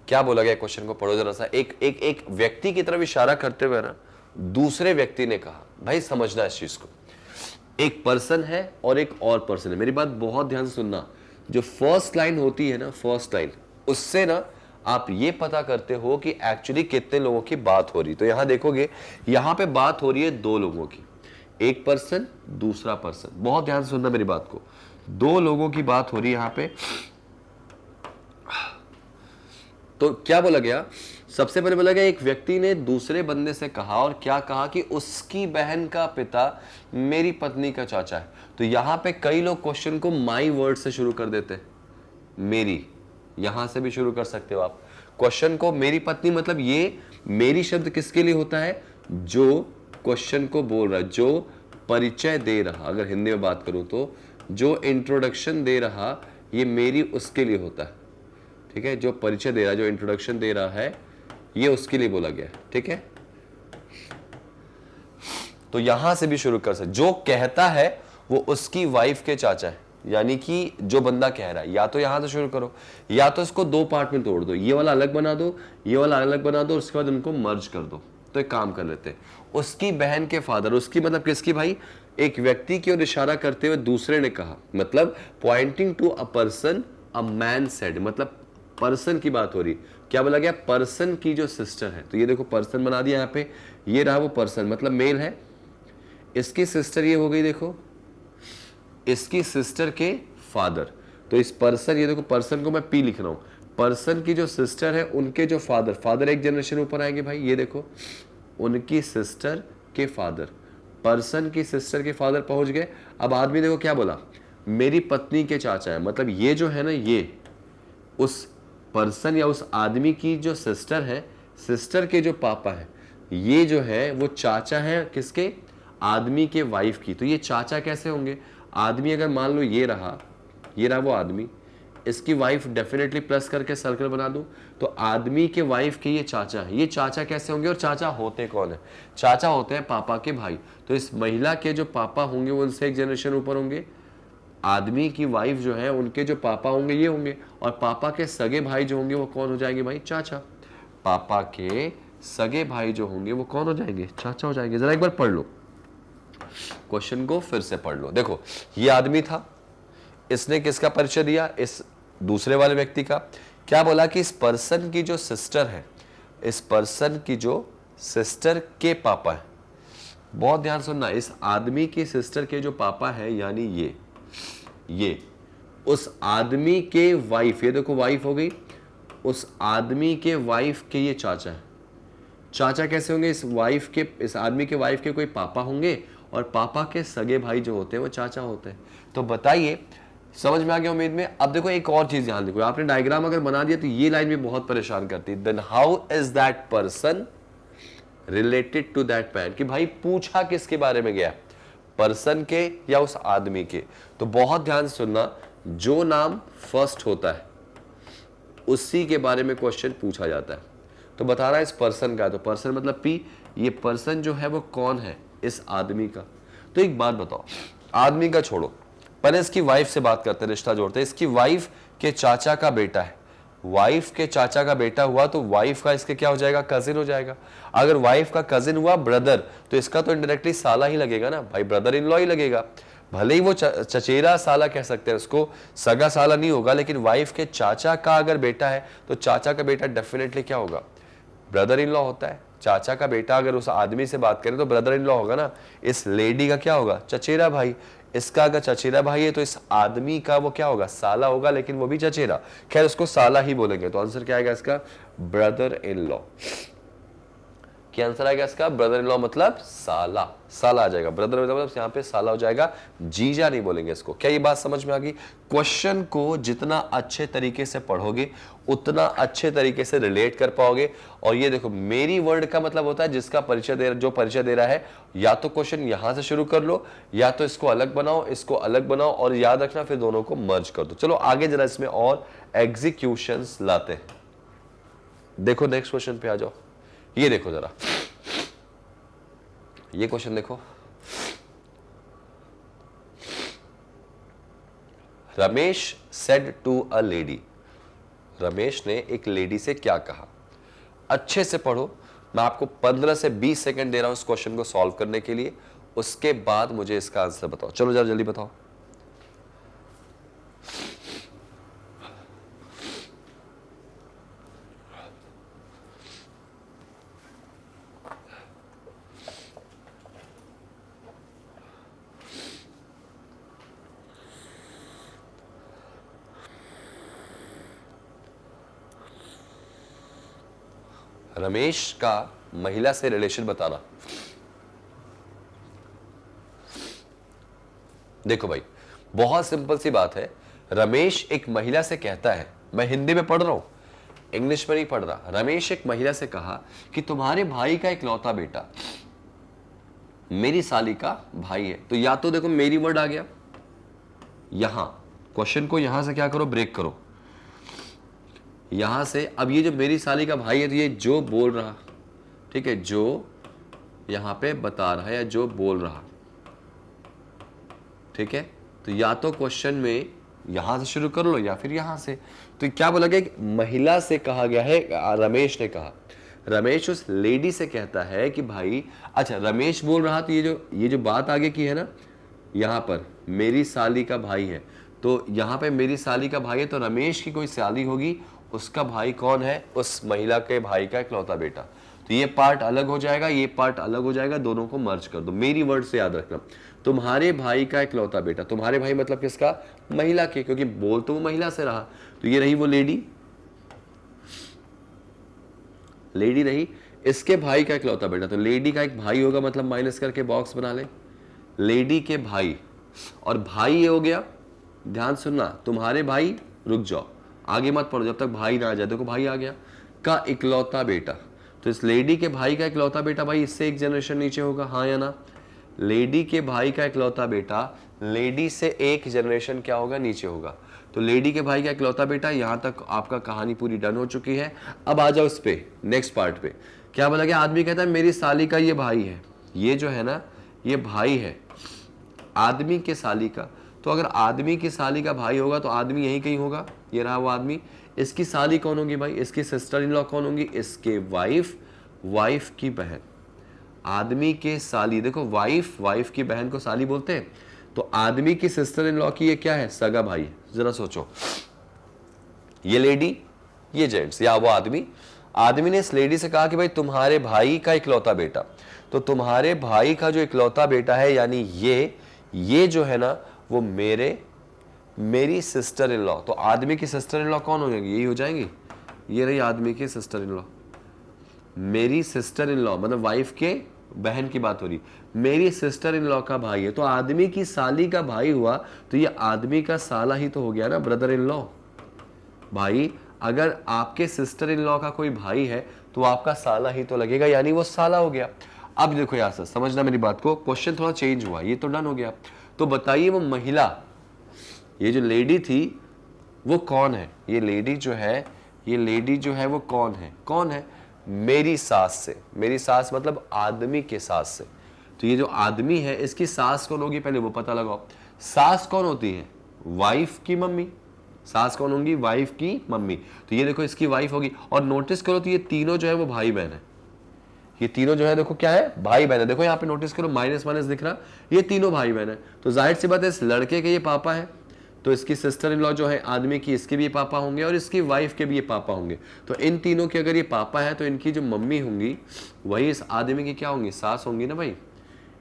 Speaker 1: क्या बोला गया क्वेश्चन को पढ़ो जरा सा। एक व्यक्ति की तरफ इशारा करते हुए ना दूसरे व्यक्ति ने कहा, भाई समझना इस चीज को, एक पर्सन है और एक और पर्सन है। मेरी बात बहुत ध्यान से सुनना। जो फर्स्ट लाइन होती है ना, फर्स्ट लाइन, उससे ना आप ये पता करते हो कि एक्चुअली कितने लोगों की बात हो रही। तो यहां देखोगे, यहां पे बात हो रही है दो लोगों की, एक पर्सन दूसरा पर्सन। बहुत ध्यान से सुनना मेरी बात को, दो लोगों की बात हो रही है यहां पे। तो क्या बोला गया, सबसे पहले बोला गया एक व्यक्ति ने दूसरे बंदे से कहा, और क्या कहा कि उसकी बहन का पिता मेरी पत्नी का चाचा है। तो यहां पे कई लोग क्वेश्चन को माई वर्ड से शुरू कर देते, मेरी, यहां से भी शुरू कर सकते हो आप क्वेश्चन को। मेरी पत्नी मतलब ये मेरी शब्द किसके लिए होता है, जो क्वेश्चन को बोल रहा है, जो परिचय दे रहा, अगर हिंदी में बात करूं तो जो इंट्रोडक्शन दे रहा, ये मेरी उसके लिए होता है। ठीक है, जो परिचय दे रहा है, जो इंट्रोडक्शन दे रहा है, ये उसके लिए बोला गया है। ठीक है, तो यहां से भी शुरू कर सकते। जो कहता है वो उसकी वाइफ के चाचा है, यानी कि जो बंदा कह रहा है, या तो यहां से शुरू करो, या तो इसको दो पार्ट में तोड़ दो, ये वाला अलग बना दो, ये वाला अलग बना दो, उसके बाद उनको मर्ज कर दो। तो एक काम कर लेते हैं, उसकी बहन के फादर, उसकी मतलब किसकी भाई, एक व्यक्ति की ओर इशारा करते हुए दूसरे ने कहा, मतलब pointing to a person, a man said, मतलब पर्सन की बात हो रही। क्या बोला गया, पर्सन की जो सिस्टर है। तो ये देखो पर्सन बना दिया यहां पे, ये रहा वो पर्सन, मतलब मेल है। इसकी सिस्टर ये हो गई, देखो इसकी सिस्टर के फादर। तो इस पर्सन, ये देखो पर्सन को मैं पी लिख रहा हूं, पर्सन की जो सिस्टर है उनके जो फादर, फादर एक जनरेशन ऊपर आएंगे भाई, ये देखो उनकी सिस्टर के फादर, पर्सन की सिस्टर के फादर पहुंच गए। अब आदमी देखो क्या बोला, मेरी पत्नी के चाचा है, मतलब ये जो है ना, ये उस पर्सन या उस आदमी की जो सिस्टर है, सिस्टर के जो पापा है, ये जो है वो चाचा है किसके, आदमी के वाइफ की। तो ये चाचा कैसे होंगे, आदमी अगर मान लो ये रहा वो आदमी, इसकी वाइफ डेफिनेटली प्लस करके सर्कल बना दूं, तो आदमी के वाइफ के ये चाचा है। ये चाचा कैसे होंगे, और चाचा होते कौन है, चाचा होते हैं पापा के भाई। तो इस महिला के जो पापा होंगे वो उनसे एक जनरेशन ऊपर होंगे, आदमी की वाइफ जो है उनके जो पापा होंगे ये होंगे, और पापा के सगे भाई जो होंगे वो कौन हो जाएंगे भाई, चाचा। पापा के सगे भाई जो होंगे वो कौन हो जाएंगे, चाचा हो जाएंगे। जरा एक बार पढ़ लो क्वेश्चन को, फिर से पढ़ लो। देखो ये आदमी था, इसने किसका परिचय दिया, इस दूसरे वाले व्यक्ति का। क्या बोला कि इस पर्सन की जो सिस्टर है, इस पर्सन की जो सिस्टर के पापा है, बहुत ध्यान सुनना, इस आदमी की सिस्टर के जो पापा है, यानी ये उस आदमी के वाइफ, ये देखो वाइफ हो गई, उस आदमी के वाइफ के ये चाचा है। चाचा कैसे होंगे, इस वाइफ के, इस आदमी के वाइफ के कोई पापा होंगे, और पापा के सगे भाई जो होते हैं वो चाचा होते हैं। तो बताइए, समझ में आ गया उम्मीद में। अब देखो एक और चीज ध्यान देखो, आपने डायग्राम अगर बना दिया तो ये लाइन भी बहुत परेशान करती है। Then how is that person related to that man, कि भाई पूछा किसके बारे में गया, पर्सन के या उस आदमी के। तो बहुत ध्यान से सुनना, जो नाम फर्स्ट होता है उसी के बारे में क्वेश्चन पूछा जाता है। तो बता रहा है इस पर्सन का, तो पर्सन मतलब पी, ये पर्सन जो है वो कौन है, इस आदमी का। तो एक बात बताओ, आदमी का छोड़ो, पहले इसकी वाइफ से बात करते हैं, रिश्ता जोड़ते हैं। इसकी वाइफ के चाचा का बेटा है, वाइफ के चाचा का बेटा हुआ तो वाइफ का इसके क्या हो जाएगा, कजिन हो जाएगा। अगर वाइफ का कजिन हुआ ब्रदर, तो इसका तो इनडायरेक्टली साला ही लगेगा ना भाई, ब्रदर इन लॉ ही लगेगा। भले ही वो चचेरा साला कह सकते हैं उसको, सगा साला नहीं होगा, लेकिन वाइफ के चाचा का अगर बेटा है तो चाचा का बेटा डेफिनेटली क्या होगा, ब्रदर इन लॉ होता है। चाचा का बेटा अगर उस आदमी से बात करें तो ब्रदर इन लॉ होगा ना। इस लेडी का क्या होगा, चचेरा भाई। इसका अगर चचेरा भाई है तो इस आदमी का वो क्या होगा, साला होगा, लेकिन वो भी चचेरा। खैर उसको साला ही बोलेंगे। तो आंसर क्या आएगा इसका, ब्रदर इन लॉ। क्या आंसर आएगा इसका, ब्रदर इन लॉ मतलब साला। साला आ जाएगा, ब्रदर मतलब यहाँ पे साला हो जाएगा, जीजा नहीं बोलेंगे इसको। क्या ये बात समझ में आ गई? क्वेश्चन को जितना अच्छे तरीके से पढ़ोगे उतना अच्छे तरीके से रिलेट कर पाओगे। और ये देखो, मेरी वर्ड का मतलब होता है जिसका परिचय दे, जो परिचय दे रहा है, या तो क्वेश्चन यहां से शुरू कर लो, या तो इसको अलग बनाओ, इसको अलग बनाओ, और याद रखना फिर दोनों को मर्ज कर दो। चलो आगे जरा इसमें और एग्जीक्यूशंस लाते हैं। देखो नेक्स्ट क्वेश्चन पे आ जाओ। ये देखो जरा, ये क्वेश्चन देखो। Ramesh said to a lady. Ramesh ने एक लेडी से क्या कहा? अच्छे से पढ़ो। मैं आपको 15 से 20 सेकंड दे रहा हूं इस क्वेश्चन को सॉल्व करने के लिए। उसके बाद मुझे इसका आंसर बताओ। चलो जरा जल्दी बताओ। रमेश का महिला से रिलेशन बताना। देखो भाई, बहुत सिंपल सी बात है। रमेश एक महिला से कहता है, मैं हिंदी में पढ़ रहा हूं, इंग्लिश में नहीं पढ़ रहा। रमेश एक महिला से कहा कि तुम्हारे भाई का इकलौता बेटा मेरी साली का भाई है। तो या तो देखो मेरी वर्ड आ गया यहां, क्वेश्चन को यहां से क्या करो, ब्रेक करो यहां से। अब ये जो मेरी साली का भाई है, तो ये जो बोल रहा, ठीक है, जो यहां पे बता रहा है या जो बोल रहा, ठीक है। तो या तो क्वेश्चन में यहां से शुरू कर लो या फिर यहां से। तो क्या बोला गया, महिला से कहा गया है, रमेश ने कहा। रमेश उस लेडी से कहता है कि भाई, अच्छा रमेश बोल रहा, तो ये जो बात आगे की है ना, यहां पर मेरी साली का भाई है, तो यहां पे मेरी साली का भाई है, तो रमेश की कोई साली होगी, उसका भाई कौन है, उस महिला के भाई का इकलौता बेटा। तो ये पार्ट अलग हो जाएगा, ये पार्ट अलग हो जाएगा, दोनों को मर्ज कर दो। मेरी वर्ड से याद रखना, तुम्हारे भाई का इकलौता बेटा। तुम्हारे भाई मतलब किसका, महिला के, क्योंकि बोल तो वो महिला से रहा। तो ये रही वो लेडी, लेडी रही, इसके भाई का इकलौता बेटा। तो लेडी का एक भाई होगा, मतलब माइनस करके बॉक्स बना ले, लेडी के भाई, और भाई ये हो गया, ध्यान सुनना, तुम्हारे भाई, रुक जाओ आगे मत पढ़ो जब तक भाई ना आ जाए। देखो भाई आ गया, का इकलौता बेटा। तो इस लेडी के भाई का इकलौता बेटा भाई इससे एक जनरेशन नीचे होगा, हाँ या ना? लेडी के भाई का इकलौता बेटा लेडी से एक जनरेशन क्या होगा, नीचे होगा। तो लेडी के भाई का इकलौता बेटा, यहां तक आपका कहानी पूरी डन हो चुकी है। अब आ जाओ इस पे, नेक्स्ट पार्ट पे। क्या बोला गया, आदमी कहता है मेरी साली का ये भाई है, ये जो है ना ये भाई है आदमी के साली का। तो अगर आदमी की साली का भाई होगा तो आदमी यहीं कहीं होगा, ये रहा वो आदमी। इसकी साली कौन होगी भाई, इसकी सिस्टर इन लॉ कौन होंगी, इसके वाइफ, वाइफ की बहन। आदमी के साली, देखो वाइफ, वाइफ की बहन को साली बोलते हैं। तो आदमी की सिस्टर इन लॉ की ये क्या है, सगा भाई है। जरा सोचो, ये लेडी, ये जेंट्स, या वो आदमी। आदमी ने इस लेडी से कहा कि भाई तुम्हारे भाई का इकलौता बेटा, तो तुम्हारे भाई का जो इकलौता बेटा है, यानी ये जो है ना वो मेरी सिस्टर इन लॉ। तो आदमी की सिस्टर इन लॉ कौन हो जाएंगी, यही हो जाएंगी, ये रही आदमी की सिस्टर इन लॉ। मेरी सिस्टर इन लॉ मतलब वाइफ के बहन की बात हो रही, मेरी सिस्टर इन लॉ का भाई है। तो आदमी की साली का भाई हुआ, तो ये आदमी का साला ही तो हो गया ना, ब्रदर इन लॉ। भाई अगर आपके सिस्टर इन लॉ का कोई भाई है तो आपका साला ही तो लगेगा, यानी वो साला हो गया। अब देखो यार सर, समझना मेरी बात को, क्वेश्चन थोड़ा चेंज हुआ, ये तो डन हो गया। तो बताइए वो महिला, ये जो लेडी थी वो कौन है, ये लेडी जो है, ये लेडी जो है वो कौन है, कौन है, मेरी सास से। मेरी सास मतलब आदमी के सास से। तो ये जो आदमी है इसकी सास कौन होगी, पहले वो पता लगाओ। सास कौन होती है, वाइफ की मम्मी। सास कौन होंगी, वाइफ की मम्मी। तो ये देखो इसकी वाइफ होगी। और नोटिस करो तो ये तीनों जो है वो भाई बहन है, ये तीनों जो है देखो क्या है, भाई बहन है। देखो यहाँ पे नोटिस करो माइनस माइनस दिख रहा, ये तीनों भाई बहन है। तो जाहिर सी बात है इस लड़के के ये पापा है, तो इसकी सिस्टर इन लॉ जो है आदमी की, इसके भी ये पापा होंगे और इसकी वाइफ के भी ये पापा होंगे। तो इन तीनों के अगर ये पापा है तो इनकी जो मम्मी होंगी वही इस आदमी की क्या होंगी, सास होंगी ना भाई।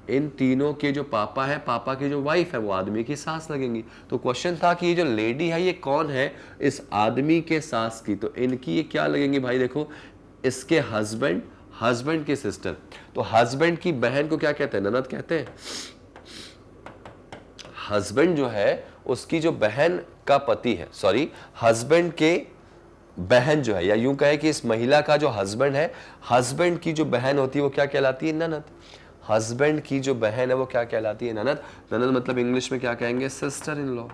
Speaker 1: इन तीनों के जो पापा है, पापा की जो वाइफ है वो आदमी की सास लगेंगी। तो क्वेश्चन था कि ये जो लेडी है ये कौन है, इस आदमी के सास की। तो इनकी ये क्या लगेंगी भाई, देखो इसके हस्बैंड, हस्बैंड की सिस्टर। तो हस्बैंड की बहन को क्या कहते हैं, ननद कहते हैं। हस्बैंड जो है उसकी जो बहन का पति है, सॉरी हस्बैंड के बहन जो है, या यूं कहे कि इस महिला का जो हस्बैंड है, हस्बैंड की जो बहन होती है वो क्या कहलाती है, ननद। हस्बैंड की जो बहन है वो क्या कहलाती है, ननद। ननद मतलब इंग्लिश में क्या कहेंगे, सिस्टर इन लॉ।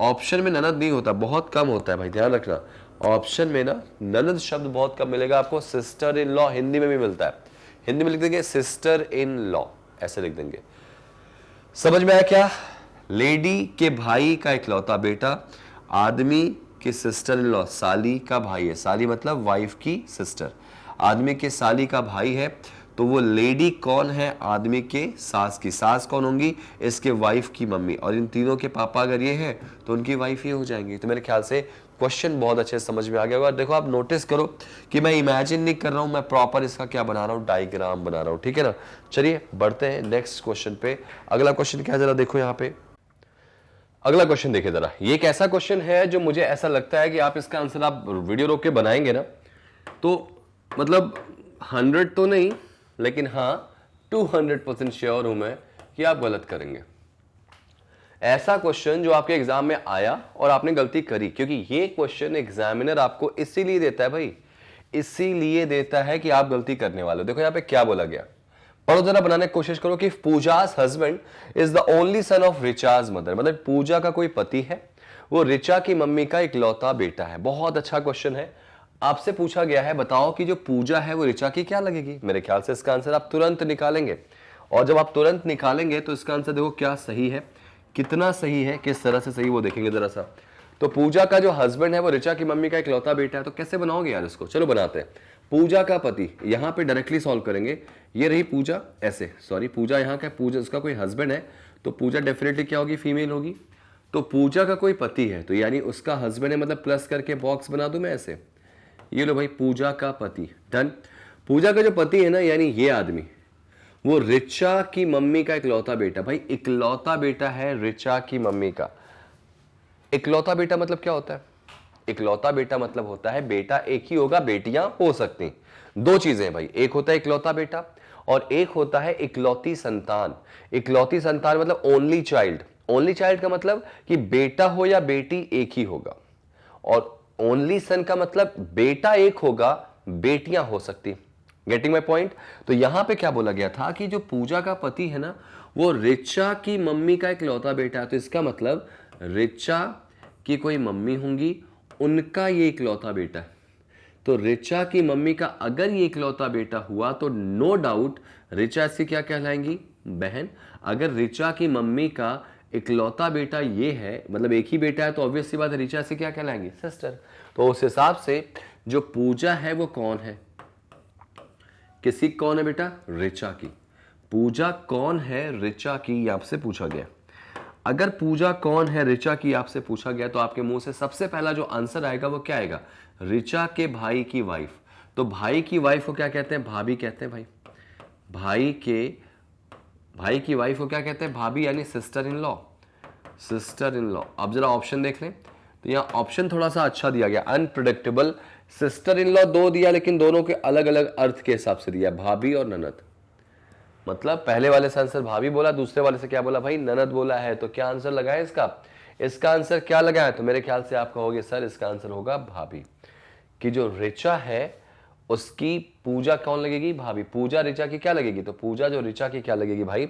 Speaker 1: ऑप्शन में ननद नहीं होता, बहुत कम होता है भाई, ध्यान रखना। ऑप्शन में ना ननद शब्द बहुत कम मिलेगा आपको, सिस्टर इन लॉ हिंदी में भी मिलता है। हिंदी में लिख देंगे सिस्टर इन लॉ, ऐसे लिख देंगे। समझ में आया क्या। लेडी के भाई का इकलौता बेटा, आदमी की सिस्टर इन लॉ, साली का भाई है, साली मतलब वाइफ की सिस्टर, आदमी के साली का भाई है। तो वो लेडी कौन है, आदमी के सास की, सास कौन होंगी, इसके वाइफ की मम्मी। और इन तीनों के पापा अगर ये है तो उनकी वाइफ ये हो जाएंगी। तो मेरे ख्याल से क्वेश्चन बहुत अच्छे से समझ में आ गया होगा। देखो आप नोटिस करो कि मैं इमेजिन नहीं कर रहा हूं, मैं प्रॉपर इसका क्या बना रहा हूं, डायग्राम बना रहा हूं, ठीक है ना। चलिए बढ़ते हैं नेक्स्ट क्वेश्चन पे। अगला क्वेश्चन क्या है जरा देखो यहाँ पे। अगला क्वेश्चन देखिए जरा, ये एक ऐसा क्वेश्चन है जो मुझे ऐसा लगता है कि आप इसका आंसर आप वीडियो रोक के बनाएंगे ना तो मतलब 100 तो नहीं, लेकिन हाँ 200% श्योर हूं मैं कि आप गलत करेंगे। ऐसा क्वेश्चन जो आपके एग्जाम में आया और आपने गलती करी, क्योंकि ये क्वेश्चन एग्जामिनर आपको इसीलिए देता है भाई, इसीलिए देता है कि आप गलती करने वाले हो। देखो यहाँ पे क्या बोला गया, पढ़ो जरा, बनाने की कोशिश करो कि Pooja's husband is the only son of Richa's mother, मतलब पूजा का कोई पति है, वो रिचा की मम्मी का इकलौता बेटा है। बहुत अच्छा क्वेश्चन है। आपसे पूछा गया है बताओ कि जो पूजा है वो रिचा की क्या लगेगी। मेरे ख्याल से इसका आंसर आप तुरंत निकालेंगे, और जब आप तुरंत निकालेंगे तो इसका आंसर देखो क्या सही है, कितना सही है, किस तरह से सही वो देखेंगे जरा सा। तो पूजा का जो हस्बैंड है वो रिचा की मम्मी का इकलौता बेटा है। तो कैसे बनाओगे यार इसको, चलो बनाते हैं। पूजा का पति, यहां पे डायरेक्टली सॉल्व करेंगे। ये रही पूजा, ऐसे सॉरी पूजा यहाँ का, पूजा उसका कोई हस्बैंड है तो पूजा डेफिनेटली क्या होगी, फीमेल होगी। तो पूजा का कोई पति है तो यानी उसका हस्बैंड है, मतलब प्लस करके बॉक्स बना दूं मैं ऐसे। ये लो भाई पूजा का पति, डन। पूजा का जो पति है ना यानी ये आदमी, वो रिचा की मम्मी का इकलौता बेटा। भाई इकलौता बेटा है रिचा की मम्मी का। इकलौता बेटा मतलब क्या होता है, इकलौता बेटा मतलब होता है बेटा एक ही होगा, बेटियां हो सकती। दो चीजें हैं भाई, एक होता है इकलौता बेटा और एक होता है इकलौती संतान। इकलौती संतान मतलब ओनली चाइल्ड। ओनली चाइल्ड का मतलब कि बेटा हो या बेटी एक ही होगा, और ओनली सन का मतलब बेटा एक होगा, बेटियां हो सकती। Getting my point. तो यहां पे क्या बोला गया था कि जो पूजा का पति है ना वो रिचा की मम्मी का इकलौता बेटा है। तो इसका मतलब रिचा की कोई मम्मी होंगी, उनका ये इकलौता बेटा है। तो रिचा की मम्मी का अगर ये इकलौता बेटा हुआ तो नो डाउट रिचा से क्या कहलाएंगी, बहन। अगर रिचा की मम्मी का इकलौता बेटा ये है, मतलब एक ही बेटा है, तो ऑब्वियस सी बात है रिचा से क्या कहलाएंगी, सिस्टर। तो उस हिसाब से जो पूजा है वो कौन है, किसी कौन है बेटा, रिचा की। पूजा कौन है, रिचा की, आपसे पूछा गया। अगर पूजा कौन है रिचा की आपसे पूछा गया तो आपके मुंह से सबसे पहला जो आंसर आएगा वो क्या आएगा, रिचा के भाई की वाइफ। तो भाई की वाइफ को क्या कहते हैं, भाभी कहते हैं भाई। भाई की वाइफ को क्या कहते हैं, भाभी, यानी sister in law. Sister in law. अब जरा ऑप्शन देख लें तो यहाँ ऑप्शन थोड़ा सा अच्छा दिया गया, अनप्रिडिक्टेबल। सिस्टर इन लॉ दो दिया लेकिन दोनों के अलग अलग अर्थ के हिसाब से दिया, भाभी और ननद। मतलब पहले वाले से आंसर भाभी बोला, दूसरे वाले से क्या बोला भाई, ननद बोला है। तो क्या आंसर लगा है इसका, इसका आंसर क्या लगा है, तो मेरे ख्याल से आप कहोगे सर इसका आंसर होगा भाभी। कि जो रिचा है उसकी पूजा कौन लगेगी, भाभी। पूजा रिचा की क्या लगेगी, तो पूजा जो रिचा की क्या लगेगी भाई,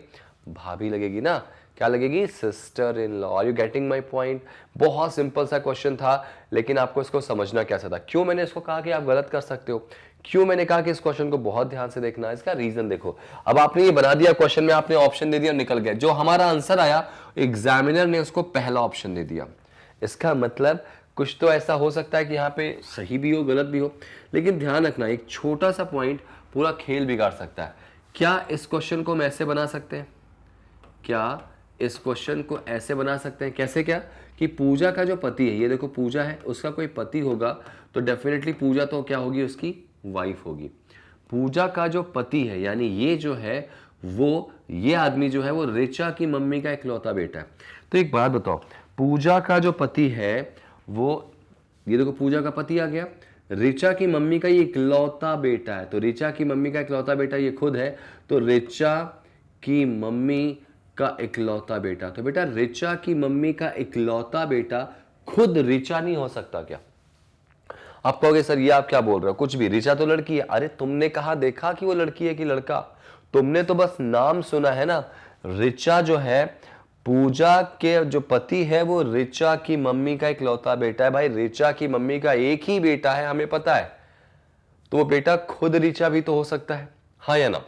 Speaker 1: भाभी लगेगी ना, क्या लगेगी, sister in law. Are you getting my point. बहुत सिंपल सा क्वेश्चन था, लेकिन आपको इसको समझना कैसा था। क्यों मैंने इसको कहा कि आप गलत कर सकते हो, क्यों मैंने कहा कि इस क्वेश्चन को बहुत ध्यान से देखना है, इसका रीजन देखो। अब आपने ये बना दिया क्वेश्चन में, आपने ऑप्शन दे दिया और निकल गया। जो हमारा आंसर आया एग्जामिनर ने उसको पहला ऑप्शन दे दिया। इसका मतलब कुछ तो ऐसा हो सकता है कि यहाँ पे सही भी हो गलत भी हो, लेकिन ध्यान रखना एक छोटा सा पॉइंट, पूरा खेल बिगाड़ सकता है। क्या इस क्वेश्चन को हम ऐसे बना सकते हैं? क्या इस क्वेश्चन को ऐसे बना सकते हैं? कैसे? क्या कि पूजा का जो पति है, ये देखो पूजा है, उसका कोई पति होगा तो डेफिनेटली पूजा तो क्या होगी? उसकी वाइफ होगी। पूजा का जो पति है यानी ये जो है वो, ये आदमी जो है वो ऋचा की मम्मी का इकलौता बेटा है। तो एक बात बताओ, पूजा का जो पति है वो, ये देखो पूजा का पति आ गया, ऋचा की मम्मी का ये इकलौता बेटा है, तो ऋचा की मम्मी का इकलौता बेटा ये खुद है, तो ऋचा की मम्मी का इकलौता बेटा। तो बेटा ऋचा की मम्मी का इकलौता बेटा खुद ऋचा नहीं हो सकता क्या? आप कहोगे सर ये आप क्या बोल रहे हो, कुछ भी, ऋचा तो लड़की है। अरे तुमने कहा देखा कि वो लड़की है कि लड़का? तुमने तो बस नाम सुना है ना। ऋचा जो है, पूजा के जो पति है वो ऋचा की मम्मी का इकलौता बेटा है। भाई ऋचा की मम्मी का एक ही बेटा है, हमें पता है, तो वो बेटा खुद ऋचा भी तो हो सकता है, हाँ या ना?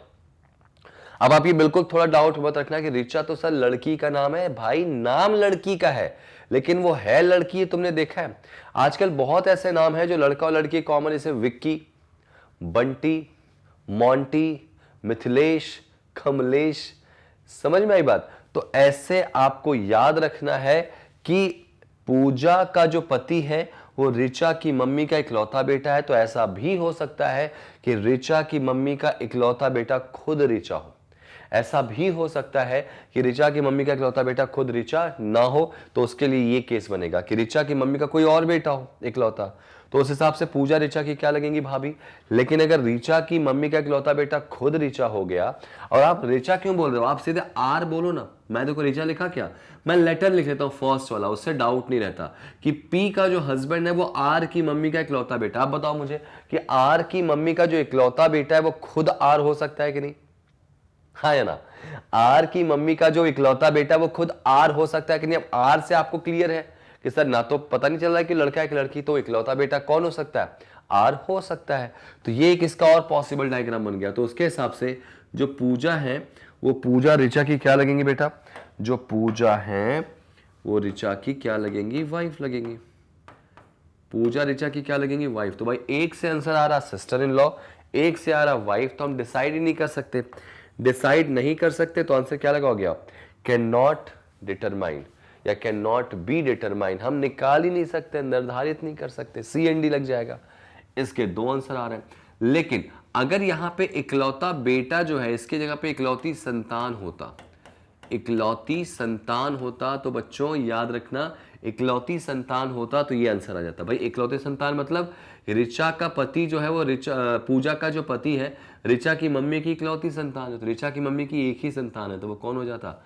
Speaker 1: अब आप ये बिल्कुल थोड़ा डाउट मत रखना कि ऋचा तो सर लड़की का नाम है। भाई नाम लड़की का है लेकिन वो है लड़की, तुमने देखा है? आजकल बहुत ऐसे नाम है जो लड़का और लड़की कॉमन, जैसे विक्की, बंटी, मोंटी, मिथिलेश, कमलेश। समझ में आई बात? तो ऐसे आपको याद रखना है कि पूजा का जो पति है वो ऋचा की मम्मी का इकलौता बेटा है। तो ऐसा भी हो सकता है कि ऋचा की मम्मी का इकलौता बेटा खुद ऋचा हो। ऐसा भी हो सकता है कि ऋचा की मम्मी का इकलौता बेटा खुद ऋचा ना हो, तो उसके लिए ये केस बनेगा कि ऋचा की मम्मी का कोई और बेटा हो इकलौता, तो उस हिसाब से पूजा ऋचा की क्या लगेंगी? भाभी। लेकिन अगर ऋचा की मम्मी का इकलौता बेटा खुद ऋचा हो गया, और आप ऋचा क्यों बोल रहे हो? आप सीधे आर बोलो ना। मैं देखो ऋचा लिखा क्या, मैं लेटर लिख लेता हूं फर्स्ट वाला, उससे डाउट नहीं रहता कि पी का जो हस्बैंड है वो आर की मम्मी का इकलौता बेटा। आप बताओ मुझे कि आर की मम्मी का जो इकलौता बेटा है वो खुद आर हो सकता है कि नहीं? हाँ या ना? आर की मम्मी का जो इकलौता बेटा वो खुद आर हो सकता है कि नहीं? अब आर से आपको क्लियर है कि सर ना तो पता नहीं चल रहा है कि लड़का है कि लड़की, तो इकलौता बेटा कौन हो सकता है? आर हो सकता है। तो ये एक इसका और पॉसिबल डायग्राम बन गया। तो उसके हिसाब से जो पूजा है वो पूजा ऋचा की क्या लगेंगी बेटा? जो पूजा है वो ऋचा की क्या लगेंगी? वाइफ लगेंगी। पूजा ऋचा की क्या लगेंगी? वाइफ। तो भाई एक से आंसर आ रहा सिस्टर इन लॉ, एक से आ रहा वाइफ, तो हम डिसाइड ही नहीं कर सकते। डिसाइड नहीं कर सकते तो आंसर क्या लगाओगे आप? कैन नॉट डिटरमाइन या कैन नॉट बी डिटरमाइन। हम निकाल ही नहीं सकते, निर्धारित नहीं कर सकते, सी एंड डी लग जाएगा। इसके दो आंसर आ रहे हैं। लेकिन अगर यहां पे इकलौता बेटा जो है इसके जगह पे इकलौती संतान होता, इकलौती संतान होता, तो बच्चों याद रखना इकलौती संतान होता तो ये आंसर आ जाता। भाई इकलौती संतान मतलब ऋचा का पति जो है वो पूजा का जो पति है ऋचा की मम्मी की इकलौती संतान है, तो ऋचा की मम्मी की एक ही संतान है, तो वो कौन हो जाता?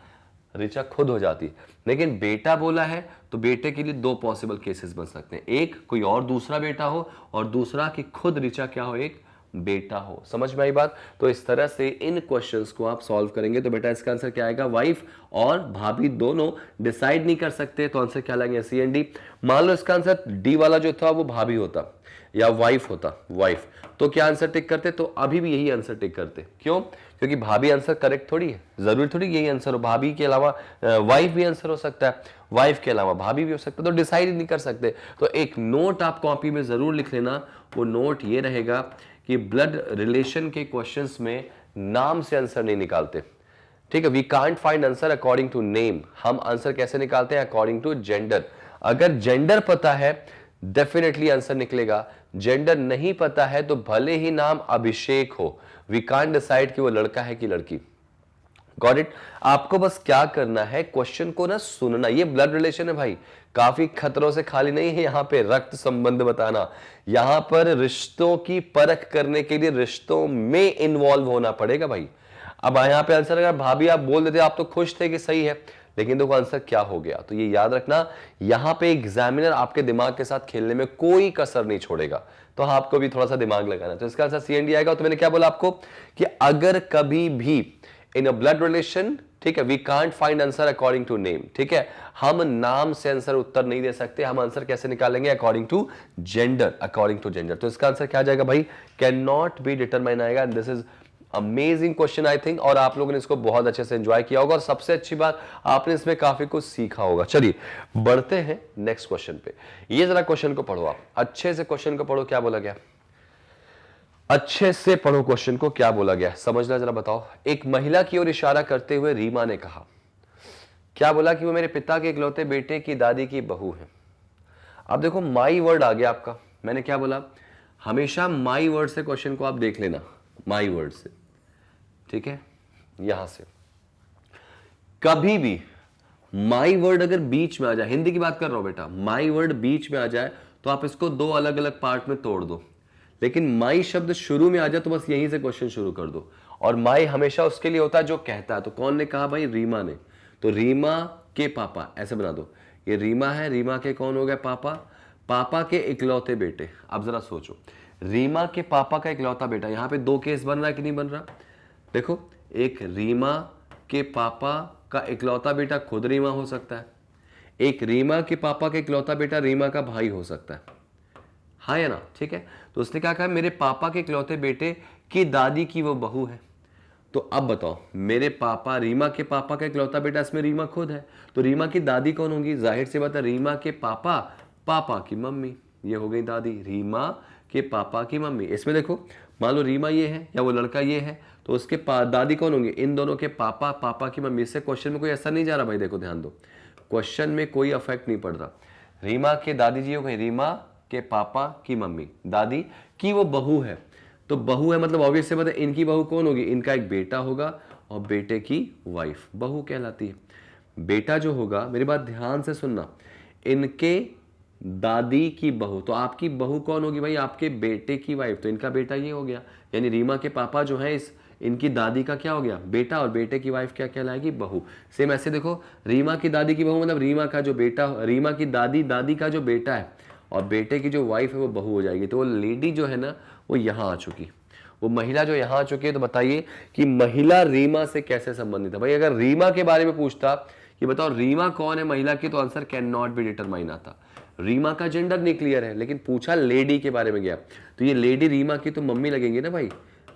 Speaker 1: ऋचा खुद हो जाती। लेकिन बेटा बोला है तो बेटे के लिए दो पॉसिबल केसेस बन सकते हैं, एक कोई और दूसरा बेटा हो, और दूसरा कि खुद ऋचा क्या हो? एक बेटा हो। समझ में आई बात? तो इस तरह से इन क्वेश्चंस को आप सॉल्व करेंगे तो बेटा इसका आंसर क्या आएगा? वाइफ और भाभी दोनों डिसाइड नहीं कर सकते, तो आंसर क्या लगेगा? सी एंड डी। मान लो इसका आंसर डी वाला जो था वो भाभी होता या वाइफ होता, वाइफ, तो क्या आंसर टिक करते? तो अभी भी यही आंसर टिक करते। क्यों? क्योंकि भाभी आंसर करेक्ट थोड़ी है, जरूरी थोड़ी यही आंसर हो। भाभी के अलावा वाइफ भी आंसर हो सकता है, वाइफ के अलावा भाभी भी हो सकता है, तो डिसाइड नहीं कर सकते। तो एक नोट आप कॉपी में जरूर लिख लेना, वो नोट ये रहेगा कि ब्लड रिलेशन के क्वेश्चंस में नाम से आंसर नहीं निकालते। ठीक है, we can't find answer according to name. हम आंसर कैसे निकालते हैं? According to gender. अगर जेंडर पता है डेफिनेटली आंसर निकलेगा, जेंडर नहीं पता है तो भले ही नाम अभिषेक हो, वी कांट डिसाइड कि वो लड़का है कि लड़की। Got it? आपको बस क्या करना है, क्वेश्चन को ना सुनना। ये ब्लड रिलेशन है भाई, काफी खतरों से खाली नहीं है। यहाँ पे रक्त संबंध बताना, यहाँ पर रिश्तों की परख करने के लिए रिश्तों में इन्वॉल्व होना पड़ेगा भाई। अब यहाँ पे आंसर अगर भाभी आप बोल देते, आप तो खुश थे कि सही है, लेकिन देखो आंसर क्या हो गया। तो ये याद रखना, यहाँ पे एग्जामिनर आपके दिमाग के साथ खेलने में कोई कसर नहीं छोड़ेगा, तो आपको भी थोड़ा सा दिमाग लगाना। तो इसका आंसर सी एंड डी आएगा। तो मैंने क्या बोला आपको कि अगर कभी भी इन अ ब्लड रिलेशन, ठीक है, we can't find answer according to name. ठीक है, हम नाम से आंसर उत्तर नहीं दे सकते, हम आंसर कैसे निकालेंगे? According to gender, according to gender. तो इसका आंसर क्या आ जाएगा भाई? कैन नॉट बी डिटरमाइन आएगा। This is amazing question I think, और आप लोगों ने इसको बहुत अच्छे से एंजॉय किया होगा, और सबसे अच्छी बात आपने इसमें काफी कुछ सीखा होगा। चलिए बढ़ते हैं नेक्स्ट क्वेश्चन पे। ये जरा क्वेश्चन को पढ़ो, आप अच्छे से क्वेश्चन को पढ़ो। क्या बोला गया? अच्छे से पढ़ो क्वेश्चन को, क्या बोला गया समझना जरा बताओ। एक महिला की ओर इशारा करते हुए रीमा ने कहा, क्या बोला कि वो मेरे पिता के इकलौते बेटे की दादी की बहू है। अब देखो माई वर्ड आ गया आपका, मैंने क्या बोला, हमेशा माई वर्ड से क्वेश्चन को आप देख लेना, माई वर्ड से, ठीक है। यहां से कभी भी माई वर्ड अगर बीच में आ जाए, हिंदी की बात कर रहा हूं बेटा, माई वर्ड बीच में आ जाए तो आप इसको दो अलग अलग पार्ट में तोड़ दो, लेकिन माई शब्द शुरू में आ जाए तो बस यहीं से क्वेश्चन शुरू कर दो। और माई हमेशा उसके लिए होता है जो कहता है। तो कौन ने कहा भाई, रीमा ने। तो रीमा के पापा, ऐसे बना दो, ये रीमा है, रीमा के कौन हो गए, पापा, पापा के इकलौते बेटे। अब जरा सोचो, रीमा के पापा का इकलौता बेटा, यहां पे दो केस बन रहा है कि नहीं बन रहा। देखो, एक रीमा के पापा का इकलौता बेटा खुद रीमा हो सकता है, एक रीमा के पापा का इकलौता बेटा रीमा का भाई हो सकता है, हाँ या ना, ठीक है। तो उसने क्या कहा, मेरे पापा के इकलौते बेटे की दादी की वो बहू है। तो अब बताओ, मेरे पापा, रीमा के पापा का इकलौता बेटा, इसमें रीमा खुद है, तो रीमा की दादी कौन होगी, जाहिर सी बात है रीमा के पापा, पापा की मम्मी, ये हो गई दादी, रीमा के पापा की मम्मी। इसमें देखो, मान लो रीमा ये है या वो लड़का ये है, तो उसके दादी कौन होंगे, इन दोनों के पापा, पापा की मम्मी। इससे क्वेश्चन में कोई असर नहीं जा रहा भाई, देखो ध्यान दो, क्वेश्चन में कोई अफेक्ट नहीं पड़ रहा। रीमा के दादी जी हो गई, रीमा के पापा की मम्मी, दादी की वो बहू है। तो बहू है मतलब ऑब्वियस से बात है, इनकी बहू कौन होगी, इनका एक बेटा होगा और बेटे की वाइफ बहू कहलाती है। बेटा जो होगा, मेरी बात ध्यान से सुनना, इनके दादी की बहू, तो आपकी बहू कौन होगी भाई, आपके बेटे की वाइफ, तो इनका बेटा ये हो गया, यानी रीमा के पापा जो है इनकी दादी का क्या हो गया, बेटा, और बेटे की वाइफ क्या कहलाएगी, बहू। सेम ऐसे देखो, रीमा की दादी की बहू मतलब रीमा का जो बेटा, रीमा की दादी, दादी का जो बेटा है, और बेटे की जो वाइफ है वो बहू हो जाएगी। तो वो लेडी जो है ना, वो यहाँ आ चुकी, वो महिला जो यहाँ आ चुकी है। तो बताइए कि महिला रीमा से कैसे संबंधित है। भाई अगर रीमा के बारे में पूछता कि बताओ रीमा कौन है महिला की, तो answer can not be determine आता। रीमा का जेंडर नहीं क्लियर है, लेकिन पूछा लेडी के बारे में गया, तो ये लेडी रीमा की तो मम्मी लगेंगी ना भाई,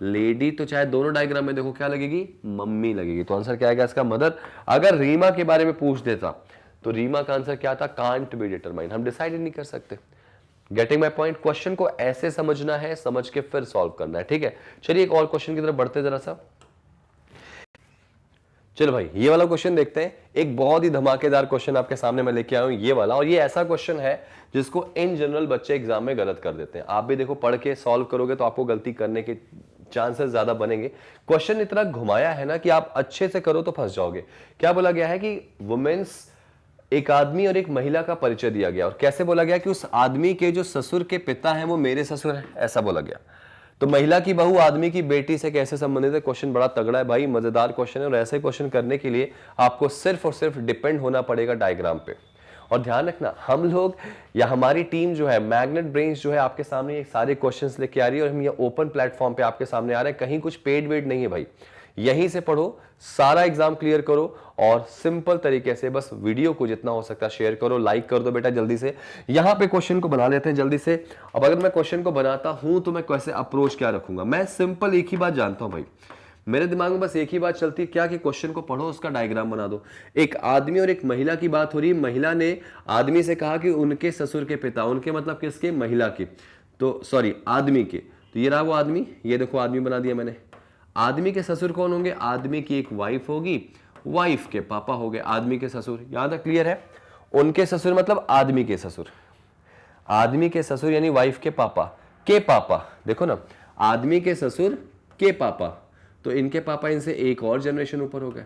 Speaker 1: लेडी तो चाहे दोनों डायग्राम में देखो क्या लगेगी, मम्मी लगेगी। तो आंसर क्या आएगा इसका, मदर। अगर रीमा के बारे में पूछ देता तो रीमा का आंसर क्या था, कांट बी डिटरमाइन, हम डिसाइड नहीं कर सकते। Getting my point. क्वेश्चन को ऐसे समझना है, समझ के फिर सॉल्व करना है, ठीक है। चलिए एक और क्वेश्चन की तरफ बढ़ते जरा सा। चलो भाई ये वाला क्वेश्चन देखते हैं। एक बहुत ही धमाकेदार क्वेश्चन आपके सामने मैं लेके आया हूं, ये वाला। और ये ऐसा क्वेश्चन है जिसको इन जनरल बच्चे एग्जाम में गलत कर देते हैं। आप भी देखो, पढ़ के सॉल्व करोगे तो आपको गलती करने के चांसेस ज्यादा बनेंगे। क्वेश्चन इतना घुमाया है ना कि आप अच्छे से करो तो फंस जाओगे। क्या बोला गया है कि वुमेन्स, एक आदमी और एक महिला का परिचय दिया गया, और कैसे बोला गया कि उस आदमी के जो ससुर के पिता हैं वो मेरे ससुर हैं, ऐसा बोला गया। तो महिला की बहू आदमी की बेटी से कैसे संबंधित है। क्वेश्चन बड़ा तगड़ा है भाई, मजेदार क्वेश्चन है। और ऐसे क्वेश्चन करने के लिए आपको सिर्फ और सिर्फ डिपेंड होना पड़ेगा डायग्राम पे। और ध्यान रखना, हम लोग या हमारी टीम जो है, मैग्नेट ब्रेन्स जो है, आपके सामने ये सारे क्वेश्चंस लेके आ रही है, और हम ये ओपन प्लेटफॉर्म पे आपके सामने आ रहे हैं। कहीं कुछ पेड वेड नहीं है भाई, यहीं से पढ़ो, सारा एग्जाम क्लियर करो, और सिंपल तरीके से बस वीडियो को जितना हो सकता है शेयर करो, लाइक कर दो बेटा जल्दी से। यहां पे क्वेश्चन को बना लेते हैं जल्दी से। अब अगर मैं क्वेश्चन को बनाता हूं तो मैं कैसे अप्रोच क्या रखूंगा, मैं सिंपल एक ही बात जानता हूं भाई, मेरे दिमाग में बस एक ही बात चलती है, क्या कि क्वेश्चन को पढ़ो, उसका डायग्राम बना दो। एक आदमी और एक महिला की बात हो रही है। महिला ने आदमी से कहा कि उनके ससुर के पिता, उनके मतलब किसके, महिला के, तो सॉरी आदमी के। तो ये रहा वो आदमी, ये देखो आदमी बना दिया मैंने। आदमी के ससुर कौन होंगे, आदमी की एक वाइफ होगी, वाइफ के पापा हो गए आदमी के ससुर। याद है, क्लियर है। उनके ससुर मतलब आदमी के ससुर, आदमी के ससुर यानी वाइफ के पापा, के पापा, देखो ना, आदमी के ससुर के पापा, तो इनके पापा इनसे एक और जनरेशन ऊपर हो गए।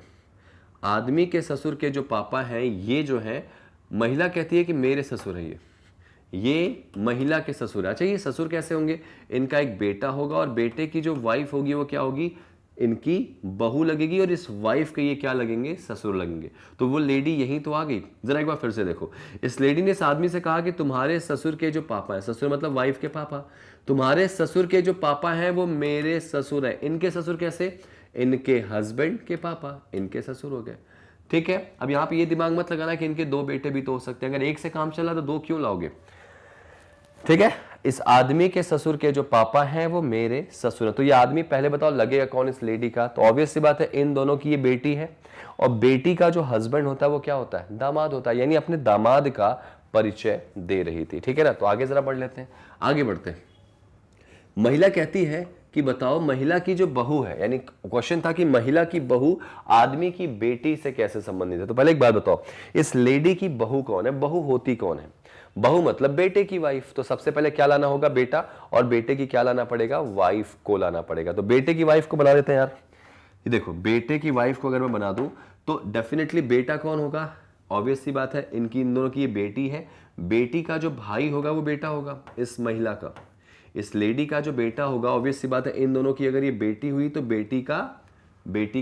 Speaker 1: आदमी के ससुर के जो पापा हैं, ये जो है, महिला कहती है कि मेरे ससुर है ये महिला के ससुर। अच्छा, ये ससुर कैसे होंगे, इनका एक बेटा होगा, और बेटे की जो वाइफ होगी वो क्या होगी, इनकी बहू लगेगी, और इस वाइफ के ये क्या लगेंगे, ससुर लगेंगे। तो वो लेडी यहीं तो आ गई। जरा एक बार फिर से देखो, इस लेडी ने इस आदमी से कहा कि तुम्हारे ससुर के जो पापा है, ससुर मतलब वाइफ के पापा, तुम्हारे ससुर के जो पापा हैं वो मेरे ससुर है। इनके ससुर कैसे, इनके हस्बैंड के पापा इनके ससुर हो गए, ठीक है। अब यहाँ पे ये दिमाग मत लगाना कि इनके दो बेटे भी तो हो सकते हैं, अगर एक से काम चला तो दो क्यों लाओगे, ठीक है। इस आदमी के ससुर के जो पापा हैं वो मेरे ससुर हैं। तो ये आदमी पहले बताओ लगेगा कौन इस लेडी का, तो ऑब्वियस सी बात है इन दोनों की ये बेटी है, और बेटी का जो हस्बैंड होता है वो क्या होता है, दामाद होता है, यानी अपने दामाद का परिचय दे रही थी, ठीक है ना। तो आगे जरा बढ़ लेते हैं, आगे बढ़ते हैं। महिला कहती है कि बताओ महिला की जो बहू है, यानी क्वेश्चन था कि महिला की बहू आदमी की बेटी से कैसे संबंधित है। तो पहले एक बात बताओ, इस लेडी की बहू कौन है, बहू होती कौन है? बहू मतलब बेटे की वाइफ। तो सबसे पहले क्या लाना होगा, बेटा, और बेटे की क्या लाना पड़ेगा, वाइफ को लाना पड़ेगा। तो बेटे की वाइफ को बना देते हैं यार। ये देखो, बेटे की वाइफ को अगर मैं बना दूं तो डेफिनेटली बेटा कौन होगा, ऑब्वियस सी बात है, इन दोनों की ये बेटी है, बेटी का जो भाई होगा वो बेटा होगा इस महिला का, इस लेडी का जो बेटा होगा, ऑब्वियस सी बात है, इन दोनों की अगर ये बेटी हुई तो बेटी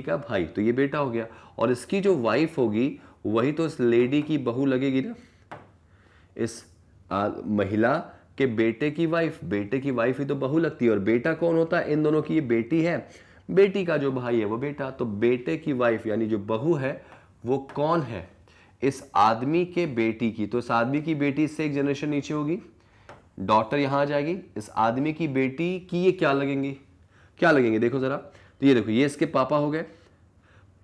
Speaker 1: का भाई, तो ये बेटा हो गया। और इसकी जो वाइफ होगी वही तो इस लेडी की बहू लगेगी ना, इस महिला के बेटे की वाइफ, बेटे की वाइफ ही तो बहू लगती है। और बेटा कौन होता है, इन दोनों की ये बेटी है, बेटी का जो भाई है वो बेटा। तो बेटे की वाइफ यानी जो बहू है वो कौन है, इस आदमी के बेटी की। तो इस आदमी की बेटी से एक जनरेशन नीचे होगी, डॉटर यहां आ जाएगी, इस आदमी की बेटी की ये क्या लगेंगे देखो जरा। तो ये देखो, ये इसके पापा हो गए,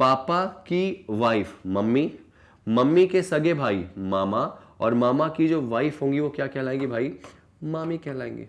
Speaker 1: पापा की वाइफ मम्मी, मम्मी के सगे भाई मामा, और मामा की जो वाइफ होंगी वो क्या कहलाएंगी भाई, मामी कहलाएंगी।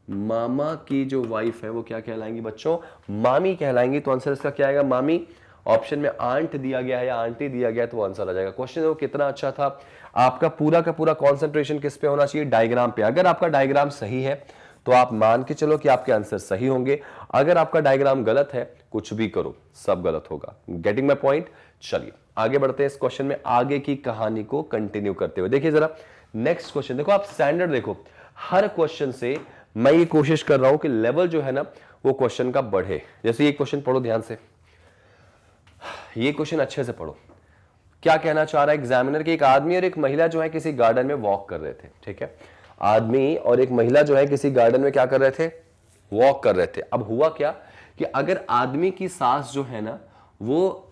Speaker 1: मामा की जो वाइफ है वो क्या कहलाएंगी बच्चों, मामी कहलाएंगी। तो आंसर इसका क्या आएगा, मामी। ऑप्शन में आंट दिया गया है या आंटी दिया गया है तो आंसर आ जाएगा। क्वेश्चन वो कितना अच्छा था। आपका पूरा का पूरा कंसंट्रेशन किस पे होना चाहिए, डायग्राम पे। अगर आपका डायग्राम सही है तो आप मान के चलो कि आपके आंसर सही होंगे। अगर आपका डायग्राम गलत है, कुछ भी करो सब गलत होगा। Getting my point. चलिए आगे बढ़ते हैं इस क्वेश्चन में, आगे की कहानी को कंटिन्यू करते हुए। देखिए जरा नेक्स्ट क्वेश्चन, देखो आप स्टैंडर्ड देखो, हर क्वेश्चन से मैं ये कोशिश कर रहा हूं कि लेवल जो है ना वो क्वेश्चन का बढ़े। जैसे ये क्वेश्चन पढ़ो ध्यान से, ये क्वेश्चन अच्छे से पढ़ो। क्या कहना चाह रहा है एग्जामिनर कि एक आदमी और एक महिला जो है किसी गार्डन में वॉक कर रहे थे, ठीक है। आदमी और एक महिला जो है किसी गार्डन में क्या कर रहे थे, वॉक कर रहे थे। अब हुआ क्या कि अगर आदमी की सास जो है ना वो,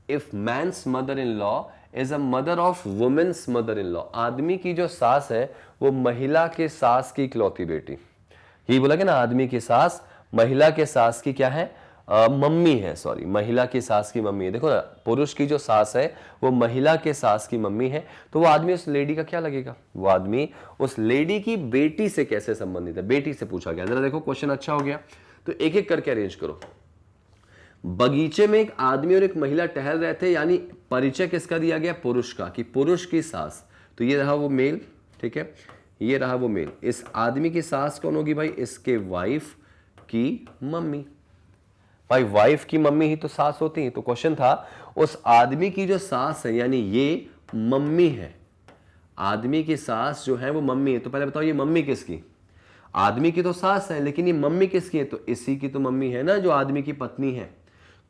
Speaker 1: if man's mother in law is a mother of women's mother in law, आदमी की जो सास है वो महिला के सास की इकलौती बेटी, यही बोला कि ना, आदमी की सास महिला के सास की क्या है, मम्मी है, सॉरी, महिला की सास की मम्मी है। देखो ना, पुरुष की जो सास है वो महिला के सास की मम्मी है, तो वो आदमी उस लेडी का क्या लगेगा, वो आदमी उस लेडी की बेटी से कैसे संबंधित है, बेटी से पूछा गया। जरा देखो क्वेश्चन अच्छा हो गया, तो एक एक करके अरेंज करो। बगीचे में एक आदमी और एक महिला टहल रहे थे, यानी परिचय किसका दिया गया, पुरुष का, कि पुरुष की सास। तो ये रहा वो मेल, ठीक है, ये रहा वो मेल। इस आदमी की सास कौन होगी भाई, इसके वाइफ की मम्मी। भाई वाइफ की मम्मी ही तो सास होती है। तो क्वेश्चन था उस आदमी की जो सास है, यानी ये मम्मी है, आदमी की सास जो है वो मम्मी है। तो पहले बताओ ये मम्मी किसकी, आदमी की तो सास है, लेकिन ये मम्मी किसकी है, तो इसी की तो मम्मी है ना, जो आदमी की पत्नी है।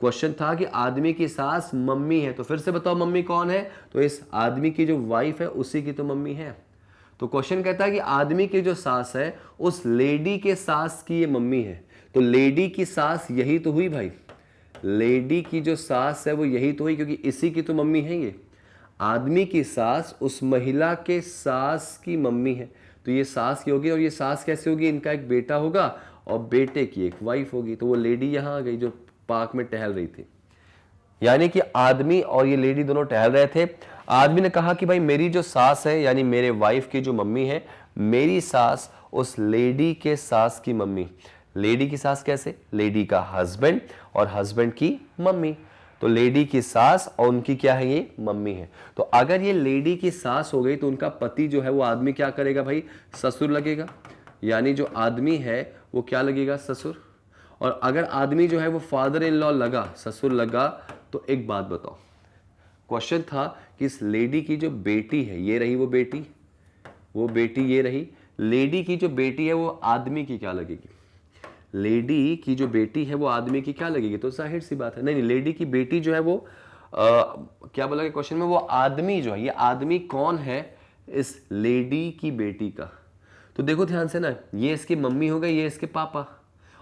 Speaker 1: क्वेश्चन था कि आदमी की सास मम्मी है, तो फिर से बताओ मम्मी कौन है, तो इस आदमी की जो वाइफ है उसी की तो मम्मी है। तो क्वेश्चन कहता है कि आदमी की जो सास है उस लेडी के सास की ये मम्मी है। तो लेडी की सास यही तो हुई भाई, लेडी की जो सास है वो यही तो हुई, क्योंकि इसी की तो मम्मी है ये। आदमी की सास उस महिला के सास की मम्मी है, तो ये सास की होगी, और ये सास कैसे होगी, इनका एक बेटा होगा और बेटे की एक वाइफ होगी। तो वो लेडी यहां आ गई जो पार्क में टहल रही थी, यानी कि आदमी और ये लेडी दोनों टहल रहे थे। आदमी ने कहा कि भाई मेरी जो सास है, यानी मेरे वाइफ की जो मम्मी है, मेरी सास उस लेडी के सास की मम्मी। लेडी की सास कैसे, लेडी का हस्बैंड और हस्बैंड की मम्मी। तो लेडी की सास और उनकी क्या है, ये मम्मी है। तो अगर ये लेडी की सास हो गई तो उनका पति जो है वो आदमी क्या करेगा भाई, ससुर लगेगा, यानी जो आदमी है वो क्या लगेगा, ससुर। और अगर आदमी जो है वो फादर इन लॉ लगा, ससुर लगा, तो एक बात बताओ, क्वेश्चन था कि इस लेडी की जो बेटी है, ये रही वो बेटी ये रही, लेडी की जो बेटी है वो आदमी की क्या लगेगी, लेडी की जो बेटी है वो आदमी की क्या लगेगी। तो जाहिर सी बात है, नहीं, लेडी की बेटी जो है वो क्या बोला गया क्वेश्चन में, वो आदमी जो है, ये आदमी कौन है, इस लेडी की बेटी का। तो देखो ध्यान से ना, ये इसकी मम्मी हो गई, ये इसके पापा,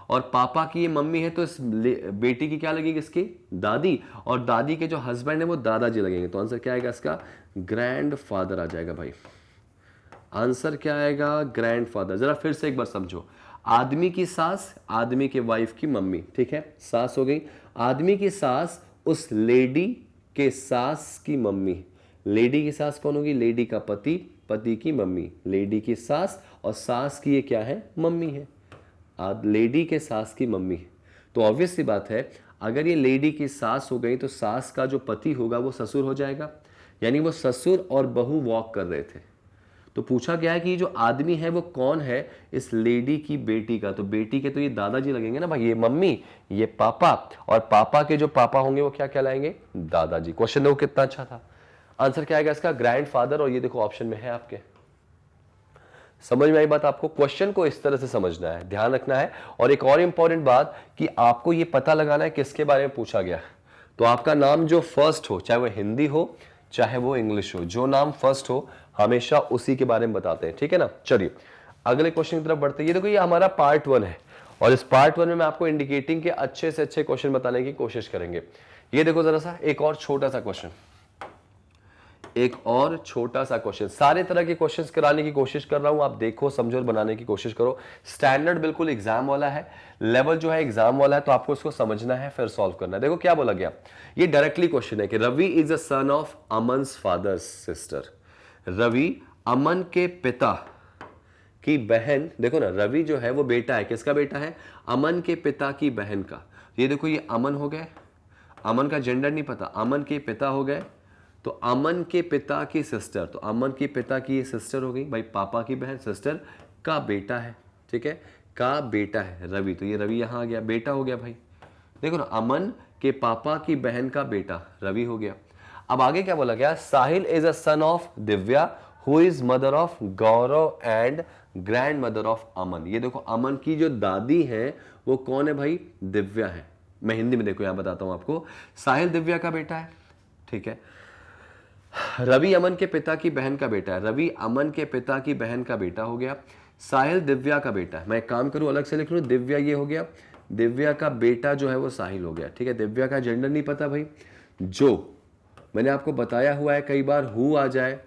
Speaker 1: और पापा की ये मम्मी है, तो इस बेटी की क्या लगेगी, इसकी दादी, और दादी के जो हस्बैंड है वो दादाजी लगेंगे। तो आंसर क्या आएगा इसका, ग्रैंड फादर आ जाएगा भाई। आंसर क्या आएगा, ग्रैंड फादर। जरा फिर से एक बार समझो, आदमी की सास, आदमी के वाइफ की मम्मी, ठीक है, सास हो गई। आदमी की सास उस लेडी के सास की मम्मी, लेडी की सास कौन होगी, लेडी का पति, पति की मम्मी, लेडी की सास, और सास की ये क्या है, मम्मी है। लेडी के सास की मम्मी, तो ऑब्वियस सी बात है अगर ये लेडी की सास हो गई तो सास का जो पति होगा वो ससुर हो जाएगा, यानी वो ससुर और बहू वॉक कर रहे थे। तो पूछा गया है कि जो आदमी है वो कौन है इस लेडी की बेटी का, तो बेटी के तो ये दादाजी लगेंगे ना भाई, ये मम्मी ये पापा, और पापा के जो पापा होंगे वो क्या कहलाएंगे, दादाजी। क्वेश्चन देखो कितना अच्छा था। आंसर क्या आएगा इसका, ग्रैंडफादर, और ये देखो ऑप्शन में है आपके। समझ में आई बात आपको, क्वेश्चन को इस तरह से समझना है, ध्यान रखना है। और एक और इंपॉर्टेंट बात कि आपको ये पता लगाना है किसके बारे में पूछा गया है। तो आपका नाम जो फर्स्ट हो, चाहे वो हिंदी हो चाहे वो इंग्लिश हो, जो नाम फर्स्ट हो हमेशा उसी के बारे में बताते हैं, ठीक है ना। चलिए अगले क्वेश्चन की तरफ बढ़ते हैं। ये देखो ये हमारा पार्ट 1 है, और इस पार्ट 1 में मैं आपको इंडिकेटिंग के अच्छे से अच्छे क्वेश्चन बताने की कोशिश करेंगे। ये देखो जरा सा एक और छोटा सा क्वेश्चन, एक और छोटा सा क्वेश्चन, सारे तरह के क्वेश्चंस कराने की कोशिश कर रहा हूं, आप देखो समझो और बनाने की कोशिश करो। स्टैंडर्ड बिल्कुल एग्जाम वाला है, लेवल जो है एग्जाम वाला है, तो आपको इसको समझना है फिर सॉल्व करना है। देखो क्या बोला गया, ये डायरेक्टली क्वेश्चन है कि Ravi is a son of Aman's father sister. Ravi Aman के पिता की बहन, देखो ना रवि जो है वो बेटा है, किसका बेटा है, अमन के पिता की बहन का। ये देखो ये अमन हो गए, अमन का जेंडर नहीं पता, अमन के पिता हो गए, तो अमन के पिता की सिस्टर, तो अमन के पिता की ये सिस्टर हो गई भाई, पापा की बहन, सिस्टर का बेटा है, ठीक है, का बेटा है रवि, तो ये रवि यहां आ गया, बेटा हो गया भाई। देखो ना अमन के पापा की बहन का बेटा रवि हो गया। अब आगे क्या बोला गया, Sahil is a son of Divya who is mother of Gaurav and grandmother of Aman. ये देखो अमन की जो दादी है वो कौन है भाई, दिव्या है। मैं हिंदी में देखो यहां बताता हूं आपको, साहिल दिव्या का बेटा है, ठीक है। रवि अमन के पिता की बहन का बेटा है, रवि अमन के पिता की बहन का बेटा हो गया। साहिल दिव्या का बेटा है, मैं एक काम करूं अलग से लिख लूं, दिव्या ये हो गया, दिव्या का बेटा जो है वो साहिल हो गया, ठीक है। दिव्या का जेंडर नहीं पता भाई, जो मैंने आपको बताया हुआ है कई बार, हु आ जाए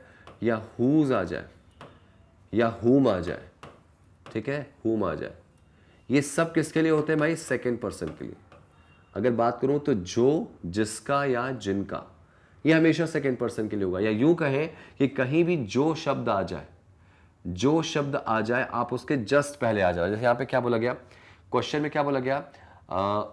Speaker 1: या हुज आ जाए या हुम आ जाए, ठीक है, हुम आ जाए, ये सब किसके लिए होते हैं भाई, सेकंड पर्सन के लिए। अगर बात करूं तो जो, जिसका या जिनका, ये हमेशा सेकंड पर्सन के लिए होगा। या यूं कहें कि कहीं भी जो शब्द आ जाए, जो शब्द आ जाए आप उसके जस्ट पहले आ जाओ। जैसे यहां पे क्या बोला गया, क्वेश्चन में क्या बोला गया,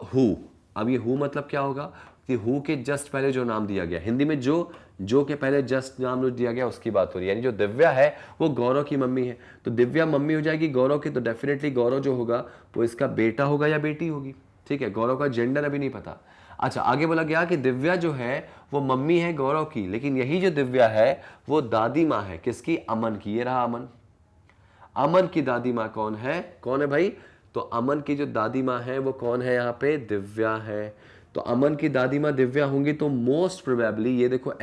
Speaker 1: हु। अब ये हु मतलब क्या होगा कि हु के जस्ट पहले जो नाम दिया गया, हिंदी में जो के पहले जस्ट नाम जो दिया गया उसकी बात हो रही है। यानी जो दिव्या है वो गौरव की मम्मी है, तो दिव्या मम्मी हो जाएगी गौरव की, तो डेफिनेटली गौरव जो होगा वो इसका बेटा होगा या बेटी होगी, ठीक है। गौरव का जेंडर अभी नहीं पता। अच्छा आगे बोला गया कि दिव्या जो है वो मम्मी है गौरव की, लेकिन यही जो दिव्या है वो दादी माँ है, किसकी, अमन की। ये रहा अमन, अमन की दादी माँ कौन है भाई, तो अमन की जो दादी माँ है वो कौन है, यहाँ पे दिव्या है। तो अमन की दादी माँ दिव्या होंगी, तो मोस्ट प्रोबेबली ये देखो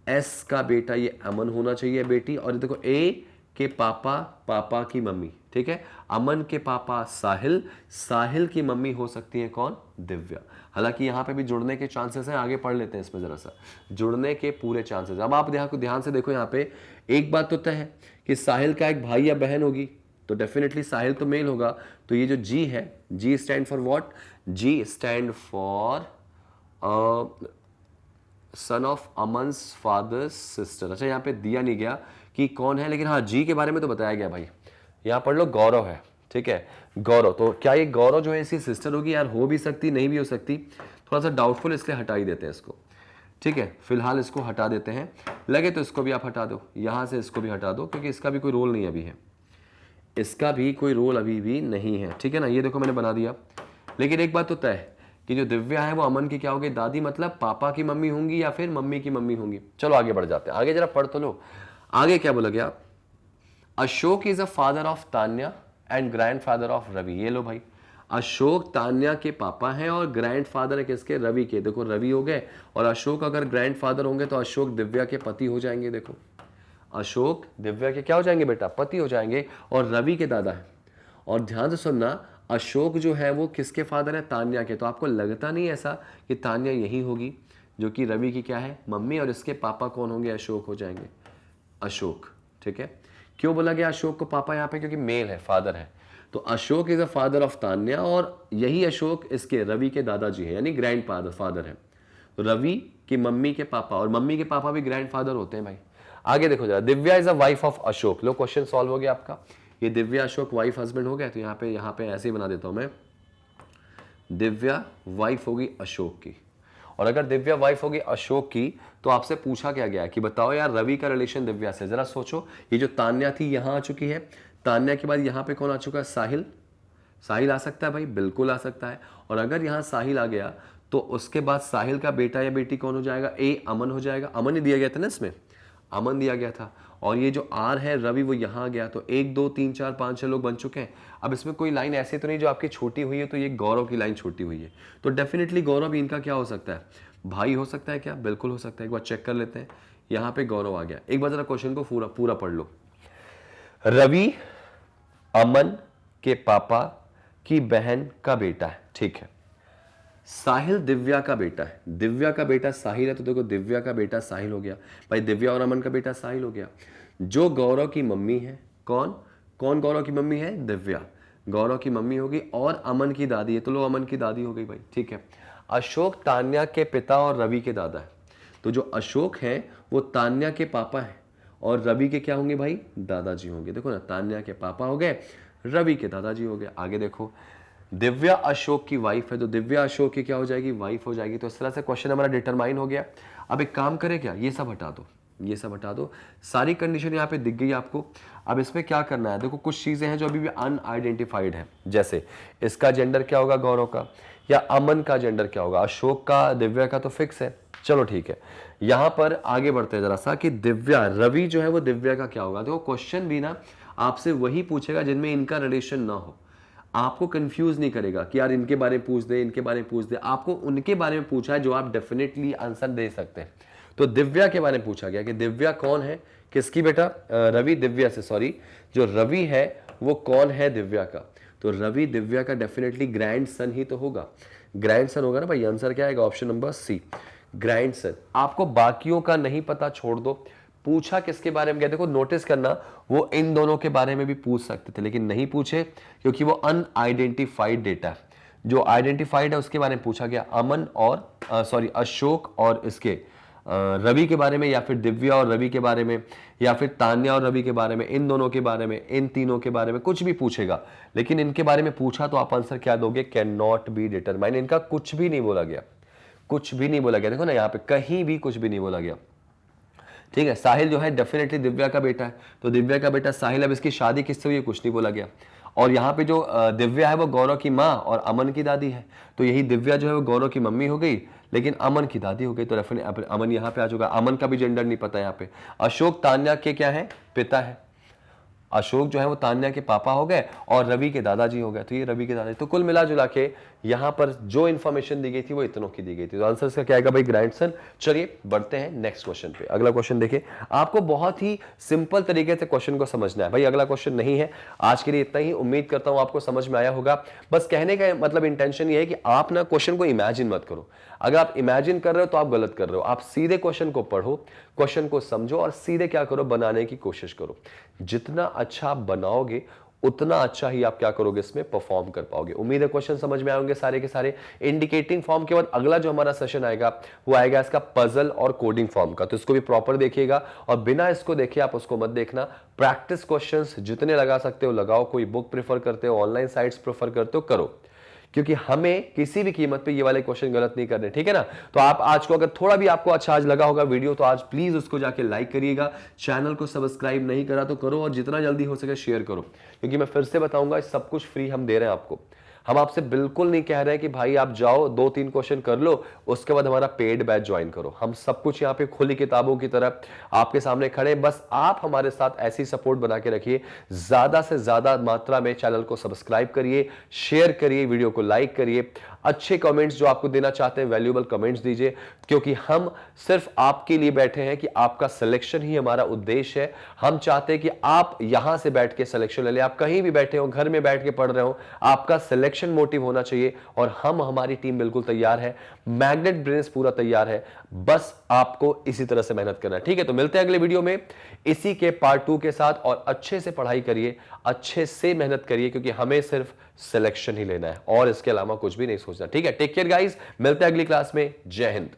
Speaker 1: एस का बेटा ये अमन होना चाहिए बेटी, और ये देखो ए के पापा की मम्मी, ठीक है। अमन के पापा साहिल, साहिल की मम्मी हो सकती है कौन, दिव्या। हालांकि यहाँ पे भी जुड़ने के चांसेस हैं, आगे पढ़ लेते हैं इसमें जरा सा, जुड़ने के पूरे चांसेस। अब आप ध्यान से देखो, यहाँ पे एक बात तो तय है कि साहिल का एक भाई या बहन होगी, तो डेफिनेटली साहिल तो मेल होगा। तो ये जो जी है, G stand for what, G stand for son of Aman's father's sister. अच्छा यहाँ पे दिया नहीं गया कि कौन है, लेकिन हाँ जी के बारे में तो बताया गया भाई। यहाँ पढ़ लो गौरव है, ठीक है, गौरव। तो क्या ये गौरव जो है इसकी सिस्टर होगी, यार हो भी सकती नहीं भी हो सकती, थोड़ा सा डाउटफुल, इसलिए हटा ही देते हैं इसको, ठीक है। फिलहाल इसको हटा देते हैं, लगे तो इसको भी आप हटा दो, यहां से इसको भी हटा दो, क्योंकि इसका भी कोई रोल नहीं अभी है, इसका भी कोई रोल अभी भी नहीं है, ठीक है ना। ये देखो मैंने बना दिया, लेकिन एक बात तो तय है कि जो दिव्या है वो अमन की क्या होगी, दादी, मतलब पापा की मम्मी होंगी या फिर मम्मी की मम्मी होंगी। चलो आगे बढ़ जाते हैं, आगे जरा पढ़ तो लो। आगे क्या बोला गया, Ashok is a father of Tanya and grandfather of Ravi. ये लो भाई, अशोक तान्या के पापा हैं और ग्रैंड फादर है किसके, रवि के। देखो रवि हो गए, और अशोक अगर ग्रैंड फादर होंगे तो अशोक दिव्या के पति हो जाएंगे। देखो अशोक दिव्या के क्या हो जाएंगे बेटा, पति हो जाएंगे, और रवि के दादा है। और ध्यान से सुनना, अशोक जो है वो किसके फादर है, तान्या के। तो आपको लगता नहीं ऐसा कि तान्या यही होगी जो कि रवि की क्या है, मम्मी, और इसके पापा कौन होंगे, अशोक हो जाएंगे, अशोक, ठीक है। क्यों बोला गया अशोक को पापा यहाँ पे, क्योंकि मेल है, फादर है। तो Ashok is a father of Tanya, और यही अशोक इसके रवि के दादाजी है, यानी ग्रैंड फादर है। तो रवि की मम्मी के पापा, और मम्मी के पापा भी ग्रैंड फादर होते हैं भाई। आगे देखो जरा, Divya is a wife of Ashok. Low question solve हो गया आपका। ये दिव्या अशोक वाइफ हस्बैंड हो गया, तो यहाँ पे ऐसे ही बना देता हूं मैं, दिव्या वाइफ होगी अशोक की। और अगर दिव्या वाइफ होगी अशोक की तो आपसे पूछा क्या गया कि बताओ यार रवि का रिलेशन दिव्या से। जरा सोचो, ये जो तान्या थी यहां आ चुकी है, तान्या के बाद यहां पे कौन आ चुका है, साहिल। साहिल आ सकता है भाई, बिल्कुल आ सकता है। और अगर यहां साहिल आ गया तो उसके बाद साहिल का बेटा या बेटी कौन हो जाएगा, अमन हो जाएगा। अमन ही दिया गया था ना इसमें, अमन दिया गया था। और ये जो आर है रवि वो यहां आ गया, तो 1 2 3 4 5 6 लोग बन चुके हैं। अब इसमें कोई लाइन ऐसी तो नहीं जो आपकी छोटी हुई है, तो ये गौरव की लाइन छोटी हुई है, तो डेफिनेटली गौरव इनका क्या हो सकता है, भाई हो सकता है क्या, बिल्कुल हो सकता है। एक बार चेक कर लेते हैं, यहां पे गौरव आ गया। एक बार जरा क्वेश्चन को पूरा पूरा पढ़ लो। रवि अमन के पापा की बहन का बेटा है, ठीक है। साहिल दिव्या का बेटा है, दिव्या का बेटा साहिल है, तो देखो दिव्या का बेटा साहिल हो गया भाई, दिव्या और अमन का बेटा साहिल हो गया। जो गौरव की मम्मी है, कौन कौन गौरव की मम्मी है, दिव्या, गौरव की मम्मी होगी। और अमन की दादी है, तो लो अमन की दादी हो गई भाई, ठीक है। अशोक तान्या के पिता और रवि के दादा है, तो जो अशोक है वो तान्या के पापा है और रवि के क्या होंगे भाई, दादाजी होंगे। देखो ना, तान्या के पापा हो गए, रवि के दादाजी हो गए। आगे देखो, दिव्या अशोक की वाइफ है, तो दिव्या अशोक की क्या हो जाएगी, वाइफ हो जाएगी। तो इस तरह से क्वेश्चन हमारा डिटरमाइन हो गया। अब एक काम करें क्या, ये सब हटा दो, ये सब हटा दो, सारी कंडीशन यहाँ पे दिख गई आपको। अब इसमें क्या करना है, देखो कुछ चीजें हैं जो अभी भी अनआइडेंटिफाइड है, जैसे इसका जेंडर क्या होगा गौरव का, या अमन का जेंडर क्या होगा, अशोक का, दिव्या का तो फिक्स है। चलो ठीक है, यहां पर आगे बढ़ते हैं जरा सा कि दिव्या, रवि जो है वो दिव्या का क्या होगा। देखो क्वेश्चन भी ना आपसे वही पूछेगा जिनमें इनका रिलेशन ना हो, आपको कंफ्यूज नहीं करेगा कि यार इनके बारे में पूछ दे, इनके बारे में पूछ दे। आपको उनके बारे में पूछा है जो आप डेफिनेटली आंसर दे सकते हैं। तो दिव्या के बारे में पूछा गया कि दिव्या कौन है, किसकी बेटा, रवि दिव्या से, सॉरी, जो रवि है वो कौन है दिव्या का। तो रवि दिव्या का डेफिनेटली ग्रैंड सन ही तो होगा, ग्रैंड सन होगा ना भाई। आंसर क्या आएगा, option number C, grandson. आपको बाकियों का नहीं पता, छोड़ दो। पूछा किसके बारे में गया, देखो नोटिस करना, वो इन दोनों के बारे में भी पूछ सकते थे लेकिन नहीं पूछे, क्योंकि वो अनआइडेंटिफाइड डेटा है। जो आइडेंटिफाइड है उसके बारे में पूछा गया, अमन और सॉरी अशोक और इसके रवि के बारे में, या फिर दिव्या और रवि के बारे में, या फिर तान्या और रवि के बारे में, इन दोनों के बारे में, इन तीनों के बारे में, कुछ भी पूछेगा। लेकिन इनके बारे में पूछा तो आप आंसर क्या दोगे, कैन नॉट बी डिटरमाइन। इनका कुछ भी नहीं बोला गया, कुछ भी नहीं बोला गया। देखो ना यहाँ पे कहीं भी कुछ भी नहीं बोला गया, ठीक है। साहिल जो है डेफिनेटली दिव्या का बेटा है, तो दिव्या का बेटा साहिल। अब इसकी शादी किससे हुई है, कुछ नहीं बोला गया। और यहाँ पे जो दिव्या है वो गौरव की माँ और अमन की दादी है, तो यही दिव्या जो है वो गौरव की मम्मी हो गई लेकिन अमन की दादी हो गई, तो डेफिनेटली अमन यहाँ पे आ चुका। अमन का भी जेंडर नहीं पता यहाँ पे। अशोक तान्या के क्या है, पिता है। अशोक जो है वो तान्या के पापा हो गए और रवि के दादाजी हो गए, तो ये रवि के दादाजी। तो कुल मिला जुला के यहां पर जो इंफॉर्मेशन दी गई थी वो इतनों की दी गई थी। तो आंसर इसका क्या आएगा भाई, ग्रैंडसन। चलिए बढ़ते हैं नेक्स्ट क्वेश्चन पे। अगला क्वेश्चन देखिए, आपको बहुत ही सिंपल तरीके से क्वेश्चन को समझना है भाई। अगला क्वेश्चन नहीं है, आज के लिए इतना ही। उम्मीद करता हूं आपको समझ में आया होगा। बस कहने का मतलब इंटेंशन ये है कि आप ना क्वेश्चन को इमेजिन मत करो। अगर आप इमेजिन कर रहे हो तो आप गलत कर रहे हो। आप सीधे क्वेश्चन को पढ़ो, क्वेश्चन को समझो और सीधे क्या करो, बनाने की कोशिश करो। जितना अच्छा आप बनाओगे उतना अच्छा ही आप क्या करोगे, इसमें परफॉर्म कर पाओगे। उम्मीद है क्वेश्चन समझ में आएंगे सारे के सारे। इंडिकेटिंग फॉर्म के बाद अगला जो हमारा सेशन आएगा वो आएगा इसका पजल और कोडिंग फॉर्म का, तो इसको भी प्रॉपर देखिएगा और बिना इसको देखे आप उसको मत देखना। प्रैक्टिस क्वेश्चंस जितने लगा सकते हो लगाओ। कोई बुक प्रेफर करते हो, ऑनलाइन साइट्स प्रेफर करते हो, करो, क्योंकि हमें किसी भी कीमत पे ये वाले क्वेश्चन गलत नहीं करने, ठीक है ना। तो आप आज को अगर थोड़ा भी आपको अच्छा आज लगा होगा वीडियो तो आज प्लीज उसको जाके लाइक करिएगा। चैनल को सब्सक्राइब नहीं करा तो करो और जितना जल्दी हो सके शेयर करो, क्योंकि मैं फिर से बताऊंगा सब कुछ फ्री हम दे रहे हैं आपको। हम आपसे बिल्कुल नहीं कह रहे हैं कि भाई आप जाओ 2-3 क्वेश्चन कर लो उसके बाद हमारा पेड बैच ज्वाइन करो। हम सब कुछ यहाँ पे खुली किताबों की तरह आपके सामने खड़े। बस आप हमारे साथ ऐसी सपोर्ट बना के रखिए, ज्यादा से ज्यादा मात्रा में चैनल को सब्सक्राइब करिए, शेयर करिए, वीडियो को लाइक करिए, अच्छे कमेंट्स जो आपको देना चाहते हैं वैल्यूएबल कमेंट्स दीजिए, क्योंकि हम सिर्फ आपके लिए बैठे हैं कि आपका सिलेक्शन ही हमारा उद्देश्य है। हम चाहते हैं कि आप यहां से बैठ के सिलेक्शन ले लें। आप कहीं भी बैठे हो, घर में बैठ के पढ़ रहे हो, आपका सिलेक्शन मोटिव होना चाहिए। और हम, हमारी टीम बिल्कुल तैयार है, मैग्नेट ब्रेन्स पूरा तैयार है, बस आपको इसी तरह से मेहनत करना है, ठीक है। तो मिलते हैं अगले वीडियो में इसी के पार्ट 2 के साथ। और अच्छे से पढ़ाई करिए, अच्छे से मेहनत करिए, क्योंकि हमें सिर्फ सिलेक्शन ही लेना है और इसके अलावा कुछ भी नहीं सोचना, ठीक है। टेक केयर गाइस, मिलते हैं अगली क्लास में। जय हिंद।